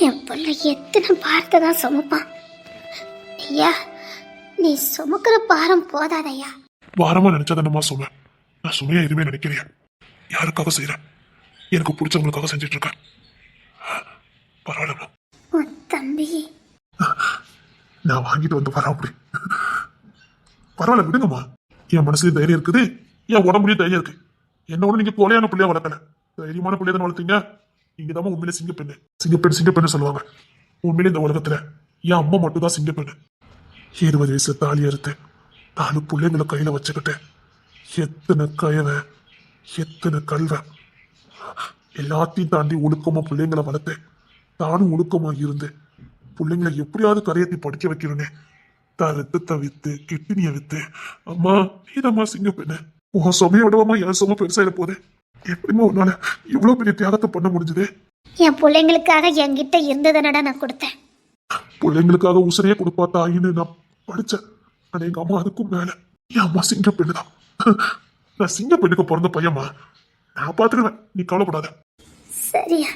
என் பிள்ளை எத்தனை பாரத்தை தான் சுமப்பான். ஐயா, நீ சுமக்கிற பாரம் போதாதையா. வாரமா நினைச்சதன்னமா சும. நான் சுமையா எதுவுமே நினைக்கிறேன். யாருக்காக செய்யறேன்? எனக்கு பிடிச்சவங்களுக்காக செஞ்சுட்டு இருக்கேன். பரவாயில்லம்மா. உன் தம்பி நான் வாங்கிட்டு வந்து வரேன். அப்படி பரவாயில்ல, விடுங்கம்மா. என் மனசுல தைரியம் இருக்குது, என் உடம்புலயும் தைரியம் இருக்கு. என்னோட நீங்க கொலையான பிள்ளையா வளர்க்கல, தைரியமான பிள்ளைய தான் வளர்த்தீங்க. இங்கதான் உண்மையிலே சிங்கப்பெண்ணு. சிங்கப்பெண்ணு சொல்லுவாங்க. உண்மையிலே இந்த உலகத்துல என் அம்மா மட்டும் தான் சிங்கப்பெண்ணு. 20 வயசுல தாலி அறுத்து 4 பிள்ளைங்களை கையில வச்சுக்கிட்டு எத்தனை கயவை, எத்தனை கல்வ, எல்லாத்தையும் தாண்டி ஒழுக்கமா பிள்ளைங்களை வளர்த்தேன். தானும் ஒழுக்கமா இருந்து பிள்ளைங்களை எப்படியாவது கரையத்தி படிக்க வைக்கணும்னே தான் ரத்தத்தை வித்து கிட்னிய வித்து. அம்மா நீதம்மா சிங்கப்பெண்ணு. உன் சுமையை விடவாமா என் சுமை பெருசாயிட போதே. எப்படிமா உன்னால இவ்வளவு பெரிய தியாகத்தை பண்ண முடிஞ்சது? என் பிள்ளைங்களுக்காக என்கிட்ட இருந்ததுனடா நான் கொடுத்தேன். பிள்ளைங்களுக்காக உசிரையே கொடுப்பா தாயின்னு நான் படிச்சேன். ஆனா எங்க அம்மா அதுக்கும் மேல. என் அம்மா சிங்கப்பெண்ணு தான். நான் சிங்கப்பெண்ணுக்கு பிறந்த பையம்மா. நான் பாத்துக்குவேன், நீ கவலைப்படாத. சரியா?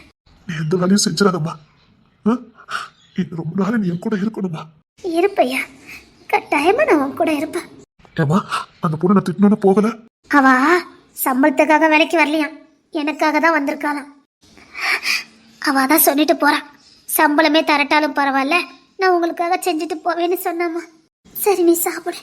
நீ எந்த வேலையும் செஞ்சிடாதம்மா. இது ரொம்ப நாள் நீ என் கூட இருக்கணுமா? இருப்பையா, கட்டாயமா நான் உன் கூட இருப்பேன். ஏமா அந்த பொண்ணு நான் திட்டணும்னு போகல. அவா சம்பளத்துக்காக வேலைக்கு வரலையாம், எனக்காக தான் வந்திருக்காளாம். அவ தான் சொல்லிட்டு போறான், சம்பளமே தரட்டாலும் பரவாயில்ல, நான் உங்களுக்காக செஞ்சுட்டு போவேன்னு சொன்னாமா. சரி, நீ சாப்பிடு.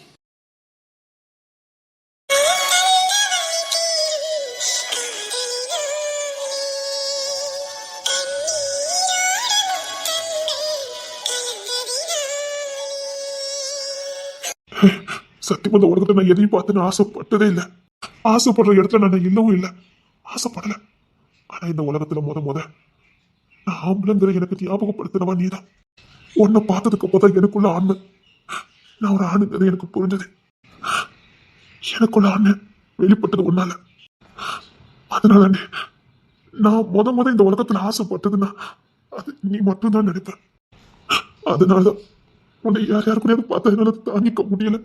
சத்தியமா இந்த உலகத்தை நான் எதையும் பார்த்து நான் ஆசைப்பட்டதே இல்லை. ஆசைப்படுற இடத்துல நான் இல்லவும் இல்லை, ஆசைப்படல. ஆனா இந்த உலகத்துல முத நான் ஆம்பளைங்கிற எனக்கு ஞாபகப்படுத்தினவா நீதான். உன்னை பார்த்ததுக்கு அப்பதான் எனக்குள்ள ஆண்மை, நான் ஒரு ஆணுங்கிறது எனக்கு புரிஞ்சது. எனக்குள்ள ஆண் வெளிப்பட்டது ஒன்னால. அதனால நான் முத இந்த உலகத்துல ஆசைப்பட்டதுன்னா அது நீ மட்டும்தான் நினைப்பேன். அதனாலதான் உன்னை யார் கூட பார்த்தா என்னால தாங்கிக்க முடியல.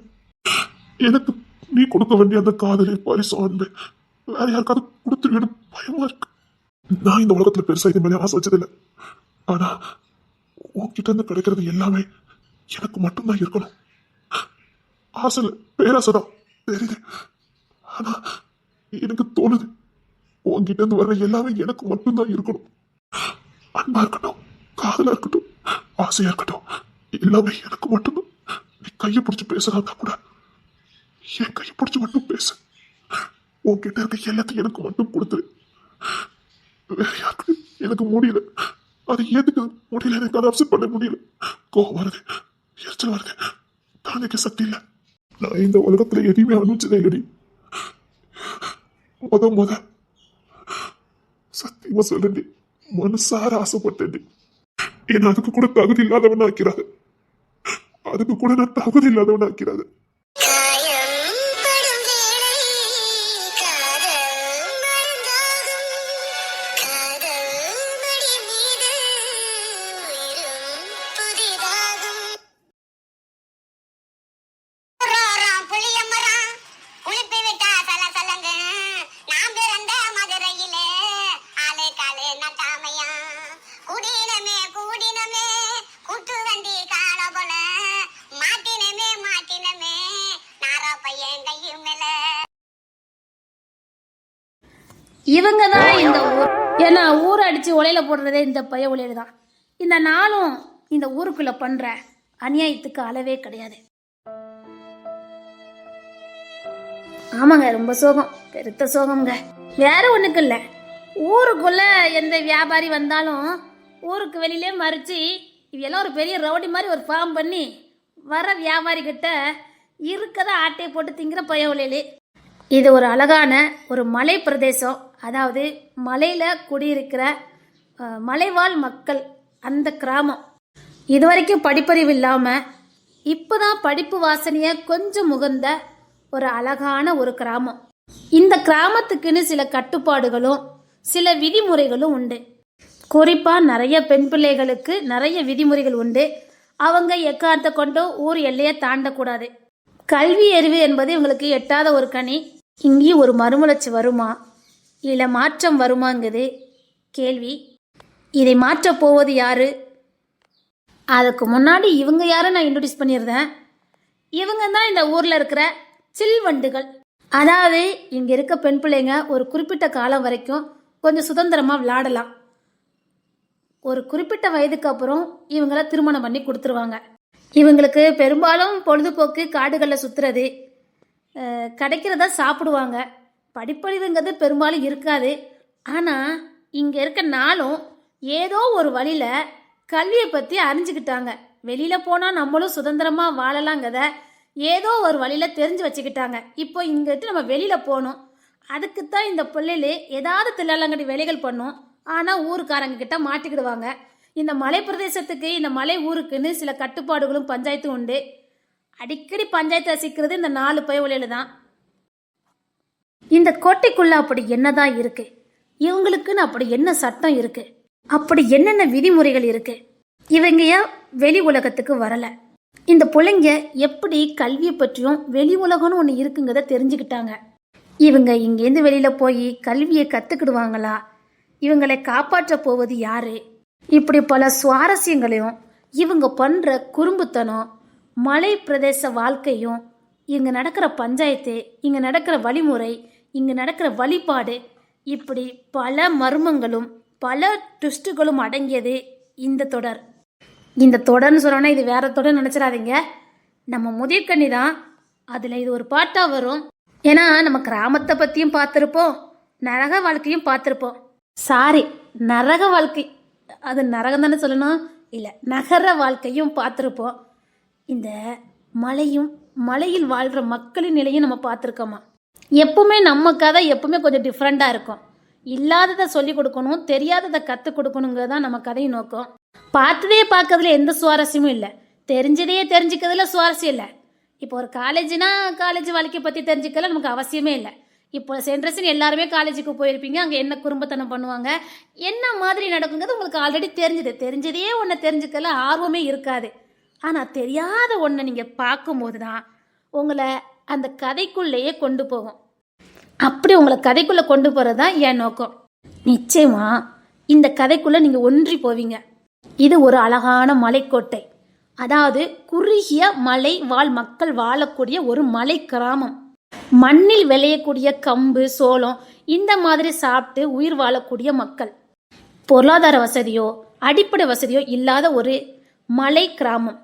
எனக்கு நீ கொடுக்க வேண்டிய அந்த காதலை பரிசு அன்பு வேற யாருக்காவது கொடுத்துருவேன்னு பயமா இருக்கு. நான் இந்த உலகத்துல பெருசா இது மேலே ஆசை வச்சதில்லை. ஆனா உன்கிட்ட இருந்து கிடைக்கிறது எல்லாமே எனக்கு மட்டும்தான் இருக்கணும். ஆசை பேராசைதான் தெரியுது. ஆனா எனக்கு தோணுது உன்கிட்ட இருந்து வர்ற எல்லாமே எனக்கு மட்டும்தான் இருக்கணும். அன்பா இருக்கட்டும், காதலா இருக்கட்டும், ஆசையா இருக்கட்டும், எல்லாமே எனக்கு மட்டும்தான். நீ கையை பிடிச்சி பேசுறாங்க கூட என் கையை பிடிச்சி மட்டும் பேசு. உன்கிட்ட இருக்க எல்லாத்தையும் எனக்கு மட்டும் கொடுத்துரு. வேற யாருக்கு எனக்கு முடியல. அதை ஏத்துக்க முடியல, எனக்கு அதை அப்செட் பண்ண முடியல. கோவம் வருது, எரிச்சல் வருது, தாங்கிக்க சக்தி இல்லை. நான் இந்த உலகத்துல எதையுமே அனுப்பிச்சதே இல்லடி. முத சத்தியமா சொல்லி மனசார ஆசைப்பட்டேன். ஏன்னா அதுக்கு கூட தகுதி இல்லாதவன் ஆக்கிறாது. அதுக்கு கூட நான் தகுதி இல்லாதவன் ஆக்கிறாது. இவங்க தான் இந்த ஊர். ஏன்னா ஊரை அடித்து உலையில போடுறதே இந்த பைய உலையில தான். இந்த நாளும் இந்த ஊருக்குள்ளே பண்ணுற அநியாயத்துக்கு அளவே கிடையாது. ஆமாங்க, ரொம்ப சோகம், பெருத்த சோகம்ங்க. வேற ஒன்றுக்கு இல்லை, ஊருக்குள்ளே எந்த வியாபாரி வந்தாலும் ஊருக்கு வெளியிலே மறித்து இவெல்லாம் ஒரு பெரிய ரவுடி மாதிரி ஒரு ஃபார்ம் பண்ணி வர வியாபாரிகிட்ட இருக்கதை ஆட்டையை போட்டு திங்கிற பைய உலையிலே. இது ஒரு அழகான ஒரு மலை பிரதேசம். அதாவது மலையில் குடியிருக்கிற மலைவாழ் மக்கள் அந்த கிராமம். இது வரைக்கும் படிப்பறிவு இல்லாமல் இப்போ தான் படிப்பு வாசனையை கொஞ்சம் முகந்த ஒரு அழகான ஒரு கிராமம். இந்த கிராமத்துக்குன்னு சில கட்டுப்பாடுகளும் சில விதிமுறைகளும் உண்டு. குறிப்பாக நிறைய பெண் பிள்ளைகளுக்கு நிறைய விதிமுறைகள் உண்டு. அவங்க எக்காரணத்தை கொண்டோ ஊர் எல்லையை தாண்டக்கூடாது. கல்வி அறிவு என்பது இவங்களுக்கு எட்டாத ஒரு கனி. இங்கேயும் ஒரு மறுமலர்ச்சி வருமா இல்லை மாற்றம் வருமாங்கிறது கேள்வி. இதை மாற்றப் போவது யாரு? அதுக்கு முன்னாடி இவங்க யாரை நான் இன்ட்ரடியூஸ் பண்ணியிருந்தேன். இவங்க தான் இந்த ஊரில் இருக்கிற சில்வண்டுகள். அதாவது இங்கே இருக்க பெண் பிள்ளைங்க ஒரு குறிப்பிட்ட காலம் வரைக்கும் கொஞ்சம் சுதந்திரமாக விளையாடலாம். ஒரு குறிப்பிட்ட வயதுக்கு அப்புறம் இவங்கள திருமணம் பண்ணி கொடுத்துருவாங்க. இவங்களுக்கு பெரும்பாலும் பொழுதுபோக்கு காடுகளில் சுற்றுறது, கிடைக்கிறத சாப்பிடுவாங்க. படிப்பறிவுங்கிறது பெரும்பாலும் இருக்காது. ஆனால் இங்கே இருக்க நாளும் ஏதோ ஒரு வழியில் கல்வியை பற்றி அறிஞ்சிக்கிட்டாங்க. வெளியில் போனால் நம்மளும் சுதந்திரமாக வாழலாங்கிறத ஏதோ ஒரு வழியில் தெரிஞ்சு வச்சுக்கிட்டாங்க. இப்போ இங்கிட்டு நம்ம வெளியில் போகணும், அதுக்குத்தான் இந்த பிள்ளைகளே ஏதாவது தில்லாலங்கடி வேலைகள் பண்ணும். ஆனால் ஊருக்காரங்க கிட்ட மாட்டிக்கிடுவாங்க. இந்த மலை பிரதேசத்துக்கு இந்த மலை ஊருக்குன்னு சில கட்டுப்பாடுகளும் பஞ்சாயத்தும் உண்டு. அடிக்கடி பஞ்சாயத்து ரசிக்கிறது இந்த 4 பயவழியில் தான். இந்த கோட்டைக்குள்ள அப்படி என்னதான் இருக்கு? இவங்களுக்குன்னு அப்படி என்ன சட்டம் இருக்கு? அப்படி என்னென்ன விதிமுறைகள் இருக்கு? இவங்க ஏன் வெளி உலகத்துக்கு வரல? இந்த பிள்ளைங்க எப்படி கல்வியை பற்றியும் வெளி உலகம்னு ஒன்று இருக்குங்கிறத தெரிஞ்சுக்கிட்டாங்க. இவங்க இங்கேருந்து வெளியில போய் கல்வியை கத்துக்கிடுவாங்களா? இவங்களை காப்பாற்ற போவது யாரு? இப்படி பல சுவாரஸ்யங்களையும் இவங்க பண்ற குறும்புத்தனம், மலை பிரதேச வாழ்க்கையும், இங்க நடக்கிற பஞ்சாயத்து, இங்க நடக்கிற வழிமுறை, இங்க நடக்கிற வழிபாடு, இப்படி பல மர்மங்களும் பல ட்விஸ்ட்டுகளும் அடங்கியது இந்த தொடர். இந்த தொடர்னு சொன்னோன்னா இது வேற தொடர் நினச்சிடாதீங்க. நம்ம முதிர்கண்ணி தான், அதில் இது ஒரு பாட்டாக வரும். ஏன்னா நம்ம கிராமத்தை பற்றியும் பார்த்துருப்போம், நரக வாழ்க்கையும் பார்த்துருப்போம். சாரி, நரக வாழ்க்கை, அது நரகம் தானே சொல்லணும், இல்லை நகர வாழ்க்கையும் பார்த்துருப்போம். இந்த மலையில் வாழ்கிற மக்களின் நிலையும் நம்ம பார்த்துருக்கோமா. எப்பவுமே நம்ம கதை எப்பவுமே கொஞ்சம் டிஃப்ரெண்ட்டாக இருக்கும். இல்லாததை சொல்லி கொடுக்கணும், தெரியாததை கற்றுக் கொடுக்கணுங்கிறது தான் நம்ம கதையை நோக்கம். பார்த்ததே பார்க்கறதுல எந்த சுவாரஸ்யமும் இல்லை, தெரிஞ்சதையே தெரிஞ்சுக்கிறதுல சுவாரஸ்யம் இல்லை. இப்போ ஒரு காலேஜ்னா காலேஜ் வாழ்க்கையை பற்றி தெரிஞ்சுக்கல நமக்கு அவசியமே இல்லை. இப்போ சென்ட்ரஸின் எல்லாருமே காலேஜுக்கு போயிருப்பீங்க, அங்கே என்ன குறும்பத்தனம் பண்ணுவாங்க, என்ன மாதிரி நடக்குங்கிறது உங்களுக்கு ஆல்ரெடி தெரிஞ்சதையே ஒன்றை தெரிஞ்சுக்கல ஆர்வமே இருக்காது. ஆனால் தெரியாத ஒன்றை நீங்கள் பார்க்கும்போது தான் உங்களை அந்த கதைக்குள்ளேயே கொண்டு போகும். அப்படி உங்களை கதைக்குள்ளே கொண்டு போகிறது தான் என் நோக்கம். நிச்சயமாக இந்த கதைக்குள்ளே நீங்கள் ஒன்றி போவீங்க. இது ஒரு அழகான மலைக்கோட்டை, அதாவது குறுகிய மலை வாழ் மக்கள் வாழக்கூடிய ஒரு மலை கிராமம். மண்ணில் விளையக்கூடிய கம்பு, சோளம் இந்த மாதிரி சாப்பிட்டு உயிர் வாழக்கூடிய மக்கள். பொருளாதார வசதியோ அடிப்படை வசதியோ இல்லாத ஒரு மலை கிராமம்.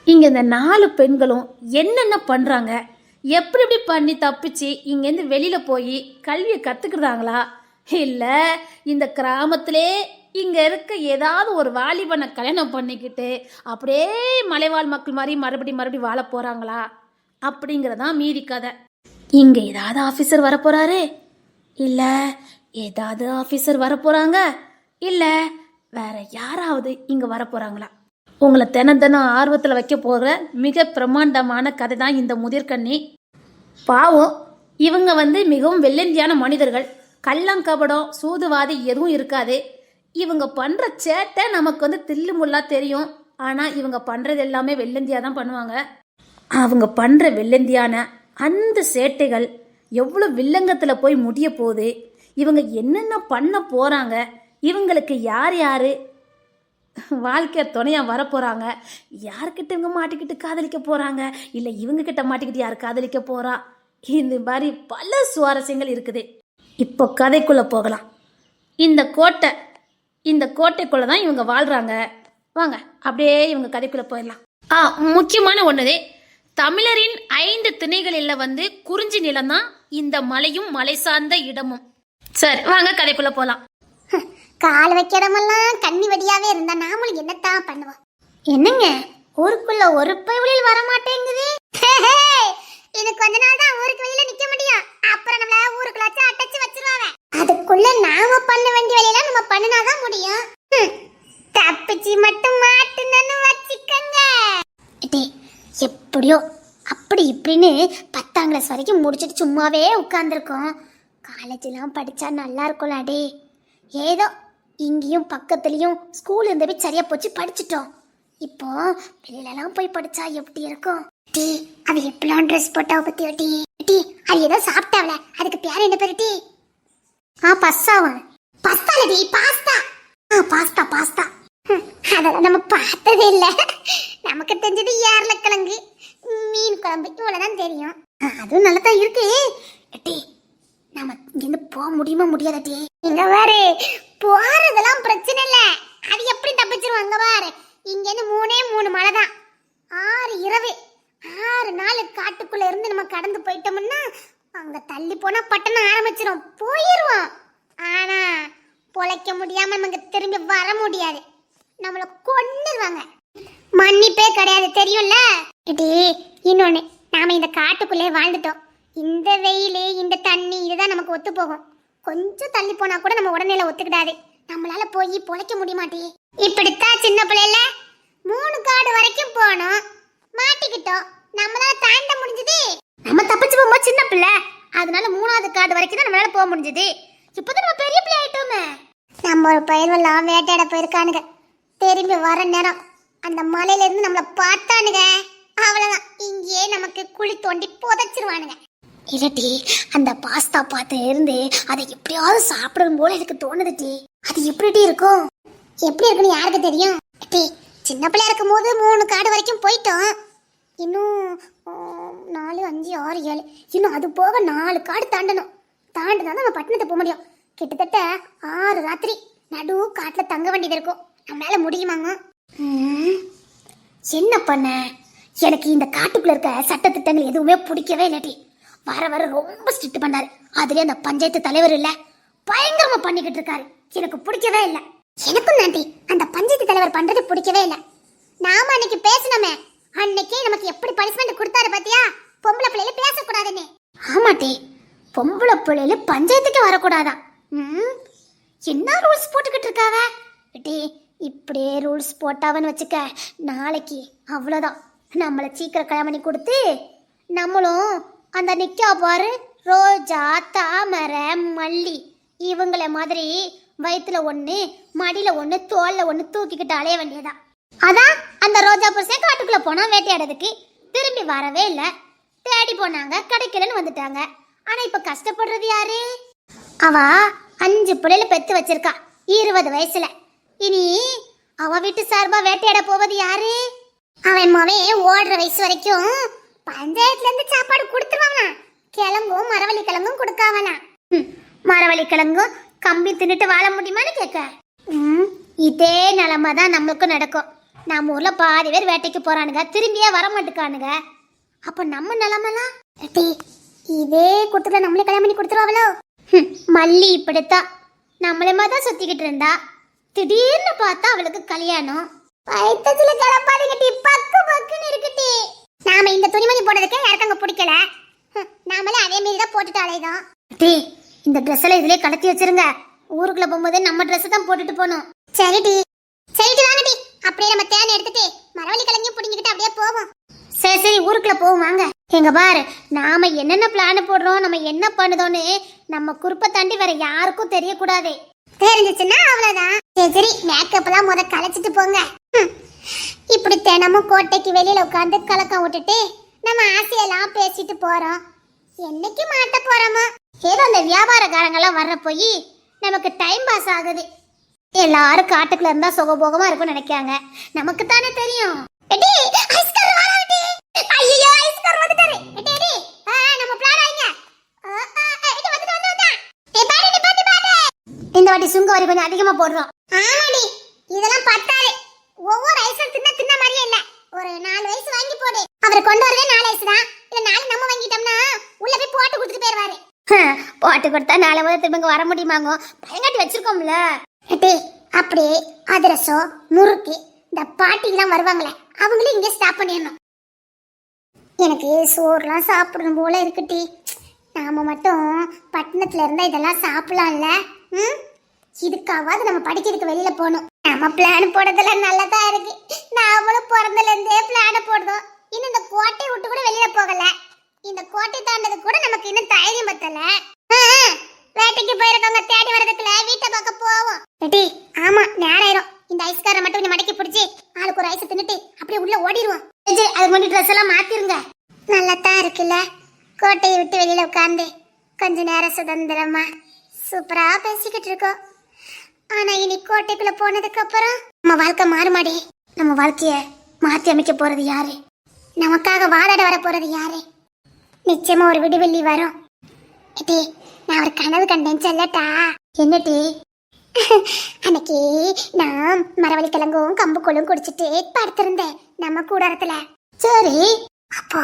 இங்கே இந்த 4 பெண்களும் என்னென்ன பண்ணுறாங்க, எப்படி பண்ணி தப்பிச்சு இங்கேருந்து வெளியில் போய் கல்வியை கற்றுக்குறாங்களா, இல்லை இந்த கிராமத்திலே இங்கே இருக்க ஏதாவது ஒரு வாலிபனை கல்யாணம் பண்ணிக்கிட்டு அப்படியே மலைவாழ் மக்கள் மாதிரி மறுபடியும் வாழ போகிறாங்களா அப்படிங்கிறதான் மீதி கதை. இங்கே ஏதாவது ஆஃபீஸர் வரப்போகிறாரு, இல்லை ஏதாவது ஆஃபீஸர் வரப்போகிறாங்க, இல்லை வேற யாராவது இங்கே வரப்போகிறாங்களா? உங்களை தினம் ஆர்வத்தில் வைக்க போகிற மிக பிரம்மாண்டமான கதை தான் இந்த முதிர்கண்ணி. பாவம், இவங்க மிகவும் வெள்ளந்தியான மனிதர்கள். கள்ளங்கபடம் சூதுவாதி எதுவும் இருக்காது. இவங்க பண்ணுற சேட்டை நமக்கு தில்லு முள்ளா தெரியும். ஆனால் இவங்க பண்ணுறது எல்லாமே வெள்ளந்தியாக தான் பண்ணுவாங்க. அவங்க பண்ணுற வெள்ளந்தியான அந்த சேட்டைகள் எவ்வளோ வில்லங்கத்தில் போய் முடிய போகுது, இவங்க என்னென்ன பண்ண போகிறாங்க, இவங்களுக்கு யார் யார் வாழ்க்கை துணையாக வரப்போகிறாங்க, யார்கிட்ட இவங்க மாட்டிக்கிட்டு காதலிக்க போகிறாங்க, இல்லை இவங்கக்கிட்ட மாட்டிக்கிட்டு யார் காதலிக்க போகிறா, இந்த மாதிரி பல சுவாரஸ்யங்கள் இருக்குது. இப்போ கதைக்குள்ளே போகலாம். இந்த கோட்டைக்குள்ளே தான் இவங்க வாழ்கிறாங்க. வாங்க அப்படியே இவங்க கதைக்குள்ளே போயிடலாம். முக்கியமான ஒன்று, தமிழரின் 5 திணைகளில் குறிஞ்சி நிலம் தான் இந்த மலையும் மலை சார்ந்த இடமும். சரி வாங்க கதைக்குள்ளே போகலாம். கால் வைக்க இடமெல்லாம் கண்ணி வடியாவே இருந்தா நாமளும் என்னத்தான் பண்ணுவோம். என்னங்க ஊருக்குள்ள ஒரு பைவழியில் வர மாட்டேங்குது. இன்னும் கொஞ்ச நாள் தான் ஊருக்கு வெளியில நிக்க முடியும், அப்புறம் நம்மள ஊருக்குள்ள அடைச்சு வச்சிருவாங்க. அதுக்குள்ள அதுக்குள்ள நாம பண்ண வேண்டிய வேலையெல்லாம் நம்ம பண்ணினாதான் முடியும். தப்பிச்சு மட்டும் மாட்டுனன்னு வச்சுக்கங்க. எப்படியோ அப்படி இப்படின்னு 10ஆம் கிளாஸ் வரைக்கும் முடிச்சுட்டு சும்மாவே உட்காந்துருக்கோம். காலேஜெலாம் படித்தா நல்லா இருக்கும்லாடே. ஏதோ இங்கேயும் பக்கத்துலேயும் ஸ்கூல் இருந்தவே சரியாக போச்சு, படிச்சிட்டோம். இப்போ வெளியிலலாம் போய் படித்தா எப்படி இருக்கும்? டீ அவ எப்பெல்லாம் ட்ரெஸ் போட்டா பற்றியோ டீ. டீ அது ஏதோ சாப்பிட்டாவல, அதுக்கு பேர் என்ன பேரு டீ? பஸ்ஸாவா? பஸ்தால டீ, பாஸ்தா. Pasta pasta. அதெல்லாம் நம்ம பார்த்ததே இல்லை. நமக்கு தெரிஞ்சது ஏர்லக்கிழங்கு, மீன் குழம்பு, இவ்வளவுதான் தெரியும். அதுவும் நல்லா தான் இருக்கு. டீ நம்ம இங்கிருந்து போக முடியுமா முடியாத டீ? இங்க பாரு, போறதெல்லாம் பிரச்சனை இல்ல, அது எப்படி தப்பிச்சிருவாங்க பாரு. இங்க இருந்து 3 மலை தான், 6 இரவு, 6 நாள் காட்டுக்குள்ள இருந்து நம்ம கடந்து போயிட்டோம்னா அங்க தள்ளி போனா பட்டணம் ஆரம்பிச்சிரும், போயிருவோம். ஆனா பொழைக்க முடியாம நமக்கு திரும்பி வர முடியாது, நம்மள கொன்னுருவாங்க. மன்னிப்பே கிடையாது, தெரியும்ல. இன்னொன்னு, நாம இந்த காட்டுக்குள்ளே வாழ்ந்துட்டோம். இந்த வெயில், இந்த தண்ணி, இதுதான் நமக்கு ஒத்து போகும். கொஞ்சம் தள்ளி போனா கூட நம்ம உடனே ஒத்துக்கிடாது. நம்மளால போய் பொழைக்க முடிய மாட்டே. இப்படித்தான் சின்ன பிள்ளைல 3 காடு வரைக்கும் போனோம், மாட்டிக்கிட்டோம். நம்மளால தாண்ட முடிஞ்சது. நம்ம தப்பிச்சு போகும்போது சின்ன பிள்ளை, அதனால 3ஆவது காடு வரைக்கும் தான் நம்மளால போக முடிஞ்சது. இப்பதான் நம்ம பெரிய பிள்ளை ஆயிட்டோமே. நம்ம ஒரு பயிரெல்லாம் வேட்டையாட போயிருக்கானுங்க. திரும்பி வர நேரம் அந்த மலையில இருந்து நம்மள பார்த்தானுங்க, அவ்வளவுதான், இங்கேயே நமக்கு குழி தோண்டி புதைச்சிருவானுங்க. இல்லட்டி அந்த பாஸ்தா பார்த்து இருந்து அதை எப்படியாவது சாப்பிடணும் போல எனக்கு தோணுது டீ. அது எப்படி இருக்கும்? எப்படி இருக்குன்னு யாருக்கு தெரியும்? டீ சின்ன பிள்ளையா இருக்கும் போது 3 காடு வரைக்கும் போயிட்டோம். இன்னும் 4, 5, 6, 7, இன்னும் அது போக 4 காடு தாண்டணும். தாண்டினா நம்ம பட்டணத்தை போக முடியும். கிட்டத்தட்ட 6 ராத்திரி நடு காட்டுல தங்க வேண்டியது இருக்கும். நம்மளால முடியுமாங்க? என்ன பண்ண, எனக்கு இந்த காட்டுக்குள்ள இருக்க சட்டத்திட்டங்கள் எதுவுமே பிடிக்கவே இல்லாட்டி. வர வர ரொம்ப ஸ்ட்ரிக்ட் பண்ணாரு. அதுலயே அந்த பஞ்சாயத்து தலைவர் இல்ல, பயங்கரமா பண்ணிக்கிட்டு இருக்காரு. எனக்கு பிடிக்கவே இல்லை. எனக்கும் தாண்டி அந்த பஞ்சாயத்து தலைவர் பண்றது பிடிக்கவே இல்லை. நாம அன்னைக்கு பேசணுமே, அன்னைக்கே நமக்கு எப்படி பனிஷ்மெண்ட் கொடுத்தாரு பாத்தியா? பொம்பளை பிள்ளைல பேசக்கூடாதுன்னு. ஆமாட்டி, பொம்பளை பிள்ளைல பஞ்சாயத்துக்கு வரக்கூடாதான். என்ன ரூல்ஸ் போட்டுக்கிட்டு இருக்காவ? இப்படியே ரூல்ஸ் போட்டாவன்னு வச்சுக்க, நாளைக்கு அவ்வளோதான், நம்மளை சீக்கிரம் கல்யாணம் பண்ணி கொடுத்து நம்மளும் அந்த நிக்கா பாரு ரோஜா, தாமரை, மல்லி இவங்கள மாதிரி வயிற்றுல 1, மடியில 1, தோல்ல 1 தூக்கிக்கிட்டு அலைய வேண்டியதான். அதான் அந்த ரோஜா புருஷன் காட்டுக்குள்ள போனா வேட்டையாடுறதுக்கு, திரும்பி வரவே இல்லை. தேடி போனாங்க, கிடைக்கலன்னு வந்துட்டாங்க. ஆனா இப்ப கஷ்டப்படுறது யாரு? அவ 5 பிள்ளைல பெத்து வச்சிருக்கா 20 வயசுல. இனி அவ வீட்டு சார்பா வேட்டையாட போவது யாரு? அவன் மாவே ஓடுற வயசு வரைக்கும் பஞ்சாயத்துல இருந்து சாப்பாடு கொடுத்துருவாங்க. கிழங்கும் மரவள்ளி கிழங்கும் கொடுக்காவனா? மரவள்ளி கிழங்கும் கம்பி தின்னுட்டு வாழ முடியுமான்னு கேட்க. இதே நிலைமை தான் நம்மளுக்கும் நடக்கும். நம்ம ஊர்ல பாதி பேர் வேட்டைக்கு போறானுங்க, திரும்பியே வர மாட்டுக்கானுங்க. அப்ப நம்ம நிலைமைலாம் இதே கூட்டத்துல நம்மளே கல்யாணம் பண்ணி கொடுத்துருவாங்களோ? மல்லி இப்படித்தான் நம்மளே மாதிரி தான் சுத்திக்கிட்டு இருந்தா, திடீர்னு பார்த்தா அவளுக்கு கல்யாணம். வயிற்றுல கிளப்பாதுக்கிட்டி, பக்கு பக்குன்னு இருக்குட்டி. நாம இந்த துணிமணி போடுறதுக்கு யாருக்காங்க பிடிக்கல, நாமளே அதே மாரி தான் போட்டுட்டு அலைதான். இந்த ட்ரெஸ் எல்லாம் இதுலயே கடத்தி வச்சிருங்க, ஊருக்குள்ள போகும்போது நம்ம ட்ரெஸ் தான் போட்டுட்டு போகணும். சரிடி சரிடி, வாங்கடி. அப்படியே நம்ம தேனை எடுத்துட்டு மரவள்ளி கிழங்கையும் பிடிங்கிட்டு அப்படியே போவோம். சரி சரி, ஊருக்குள்ள போவோம் வாங்க. எங்க பாரு, நாம என்னென்ன பிளான் போடுறோம், நம்ம என்ன பண்ணுதோன்னு நம்ம குறுப்பை தாண்டி வேற யாருக்கும் தெரியக்கூடாது. தெரிஞ்சிச்சுன்னா அவ்வளவுதான். சரி சரி, மேக்கப் எல்லாம் முத கலைச்சிட்டு போங்க. இப்படி தினமும் கோட்டைக்கு வெளியில உட்காந்து கலக்கம் விட்டுட்டு நம்ம ஆசையெல்லாம் பேசிட்டு போறோம். என்னைக்கு மாட்ட போறோமோ? ஏதோ அந்த வியாபாரக்காரங்கெல்லாம் வர்ற போய் நமக்கு டைம் பாஸ் ஆகுது. எல்லாரும் காட்டுக்குள்ள இருந்தா சுகபோகமா இருக்கும்னு நினைக்காங்க, நமக்கு தானே தெரியும். இந்த வாட்டி சுங்க வரி கொஞ்சம் அதிகமா போடுறோம். ஆமாடி, இதெல்லாம் பத்தாது. ஒவ்வொரு ஐஸ்ல தின்ன மாதிரியே இல்ல, ஒரு 4 வயசு வாங்கி போடு. அவர் கொண்டு வரவே 4 வயசு தான். இல்ல 4 நம்ம வாங்கிட்டோம்னா உள்ள போய் போட்டு கொடுத்துட்டு போயிருவாரு. போட்டு கொடுத்தா 4 முதல் திரும்ப வர முடியுமாங்க? பயங்காட்டி வச்சிருக்கோம்ல. அப்படியே அதிரசம், முறுக்கு, இந்த பாட்டிலாம் வருவாங்களே, அவங்களும் இங்கே ஸ்டாப் பண்ணிடணும். எனக்கு சோறுலாம் சாப்பிடணும் போல இருக்குட்டி. நாம மட்டும் பட்டணத்துல இருந்தா இதெல்லாம் சாப்பிடலாம்ல. ம் இதுக்காவது நம்ம படிக்கிறதுக்கு வெளியில போகணும். நம்ம பிளான் போடுறதெல்லாம் நல்லதா இருக்கு. நாமளும் பிறந்தல இருந்தே பிளான போடுறோம். இன்னும் இந்த கோட்டை விட்டு கூட வெளியில போகல. இந்த கோட்டை தாண்டது கூட நமக்கு இன்னும் தைரியம் பத்தல. வேட்டைக்கு போயிருக்கவங்க தேடி வரதுக்குள்ள வீட்டை பார்க்க போவோம். ரெடி? ஆமா, நேரம் ஆயிரும். இந்த ஐஸ்காரை மட்டும் கொஞ்சம் மடக்கி பிடிச்சி ஆளுக்கு ஒரு ஐஸ் தின்னுட்டு அப்படியே உள்ள ஓடிடுவோம். அது முன்னாடி ட்ரெஸ் எல்லாம் மாத்திருங்க. நல்லதான் இருக்குல்ல, கோட்டையை விட்டு வெளியில உட்கார்ந்து கொஞ்ச நேரம் சுதந்திரமா சூப்பரா பேசிக்கிட்டு இருக்கோம். ஆனா இனி கோட்டைக்குள்ள போனதுக்கு அப்புறம் நம்ம வாழ்க்கை மாறுமாடி. நம்ம வாழ்க்கைய மாத்தி அமைக்க போறது யாரு? நமக்காக வாழாட வர போறது யாரு? நிச்சயமா ஒரு விடுவெள்ளி வரும். ஏடி, நான் ஒரு கனவு கண்டேன் சொல்லட்டா? என்னடி? அன்னைக்கு நான் மரவள்ளி கிழங்கும் கம்புக்கூழும் குடிச்சிட்டு படுத்திருந்தேன் நம்ம கூடாரத்துல. சரி, அப்போ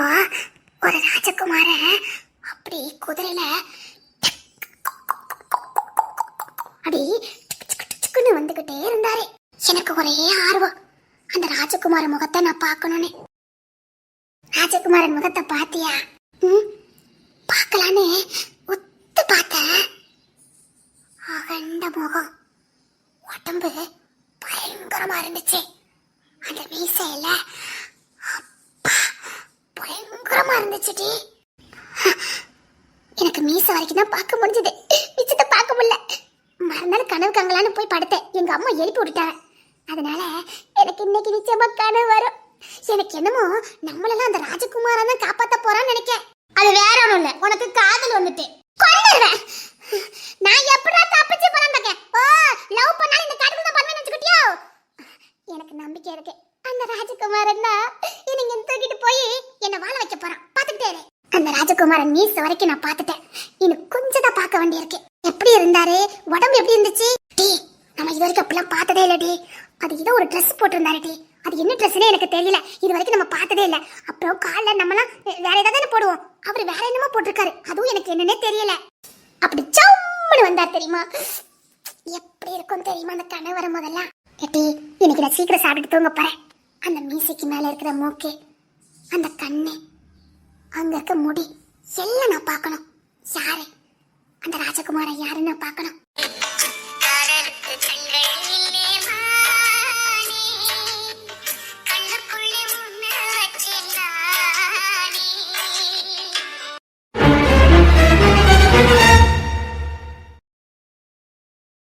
ஒரு ராஜகுமார அப்படி குதிரையில அப்படி வந்துகிட்டே இருந்தாரு. எனக்கு ஒரே ஆர்வம், அந்த ராஜகுமார முகத்தை நான் பார்க்கணும்னு. ராஜகுமாரன் முகத்தை பாத்தியா? பார்க்கலான்னு ஒத்து பார்த்தேன். அகண்ட முகம், உடம்பு பயங்கரமா இருந்துச்சு. அந்த மீசையில அப்பா பயங்கரமா இருந்துச்சுடி. எனக்கு மீசை வரைக்கும் தான் பார்க்க முடிஞ்சது, மிச்சத்தை பார்க்க முடியல. மறுநாள் கனவு கங்கலான்னு போய் படுத்தேன். எங்க அம்மா எழுப்பி விட்டுட்டாங்க. அதனால எனக்கு இன்னைக்கு நிச்சயமா கனவு வரும். எனக்கு என்னமோ நம்மளெல்லாம் அந்த ராஜகுமாரன் தான் காப்பாத்த போறான்னு நினைக்கேன். அது வேற ஒண்ணும் இல்ல, உனக்கு காதல் வந்துட்டு கொன்னுடுவேன். நான் எப்படா தப்பிச்சு போறேன்? ஓ, லவ் பண்ணாலும் இந்த காதல் தான் பண்ணுவேன்னு நினைச்சுக்கிட்டியோ? எனக்கு நம்பிக்கை இருக்கு, அந்த ராஜகுமாரன் தான் நீங்க தூக்கிட்டு போய் என்ன வாழ வைக்க போறான். பாத்துக்கிட்டே இரு. அந்த ராஜகுமாரன் மீச வரைக்கும் நான் பாத்துட்டேன். இன்னும் கொஞ்சம் தான் பார்க்க வேண்டியிருக்கு. எப்படி இருந்தாரு, உடம்பு எப்படி இருந்துச்சு? டி, நம்ம இது வரைக்கும் அப்படிலாம் பார்த்ததே இல்ல டி. அது ஏதோ ஒரு ட்ரெஸ் போட்டிருந்தாரு டி. அது என்ன ட்ரெஸ்னே எனக்கு தெரியல, இது வரைக்கும் நம்ம பார்த்ததே இல்ல. அப்புறம் காலைல நம்மலாம் வேற ஏதாவது போடுவோம், அவரு வேற என்னமோ போட்டிருக்காரு, அதுவும் எனக்கு என்னன்னே தெரியல. அப்படி சம்முன்னு வந்தார் தெரியுமா? எப்படி இருக்கும் தெரியுமா அந்த கனவு வரும் போதெல்லாம்? டி, இன்னைக்கு நான் சீக்கிரம் சாப்பிட்டு தூங்க போறேன். அந்த மீசைக்கு மேல இருக்கிற மூக்கு, அந்த கண்ணு, அங்க இருக்க முடி எல்லாம் நான் பார்க்கணும். யாரு அந்த ராஜகுமாரன் யாருன்னு பார்க்கணும்.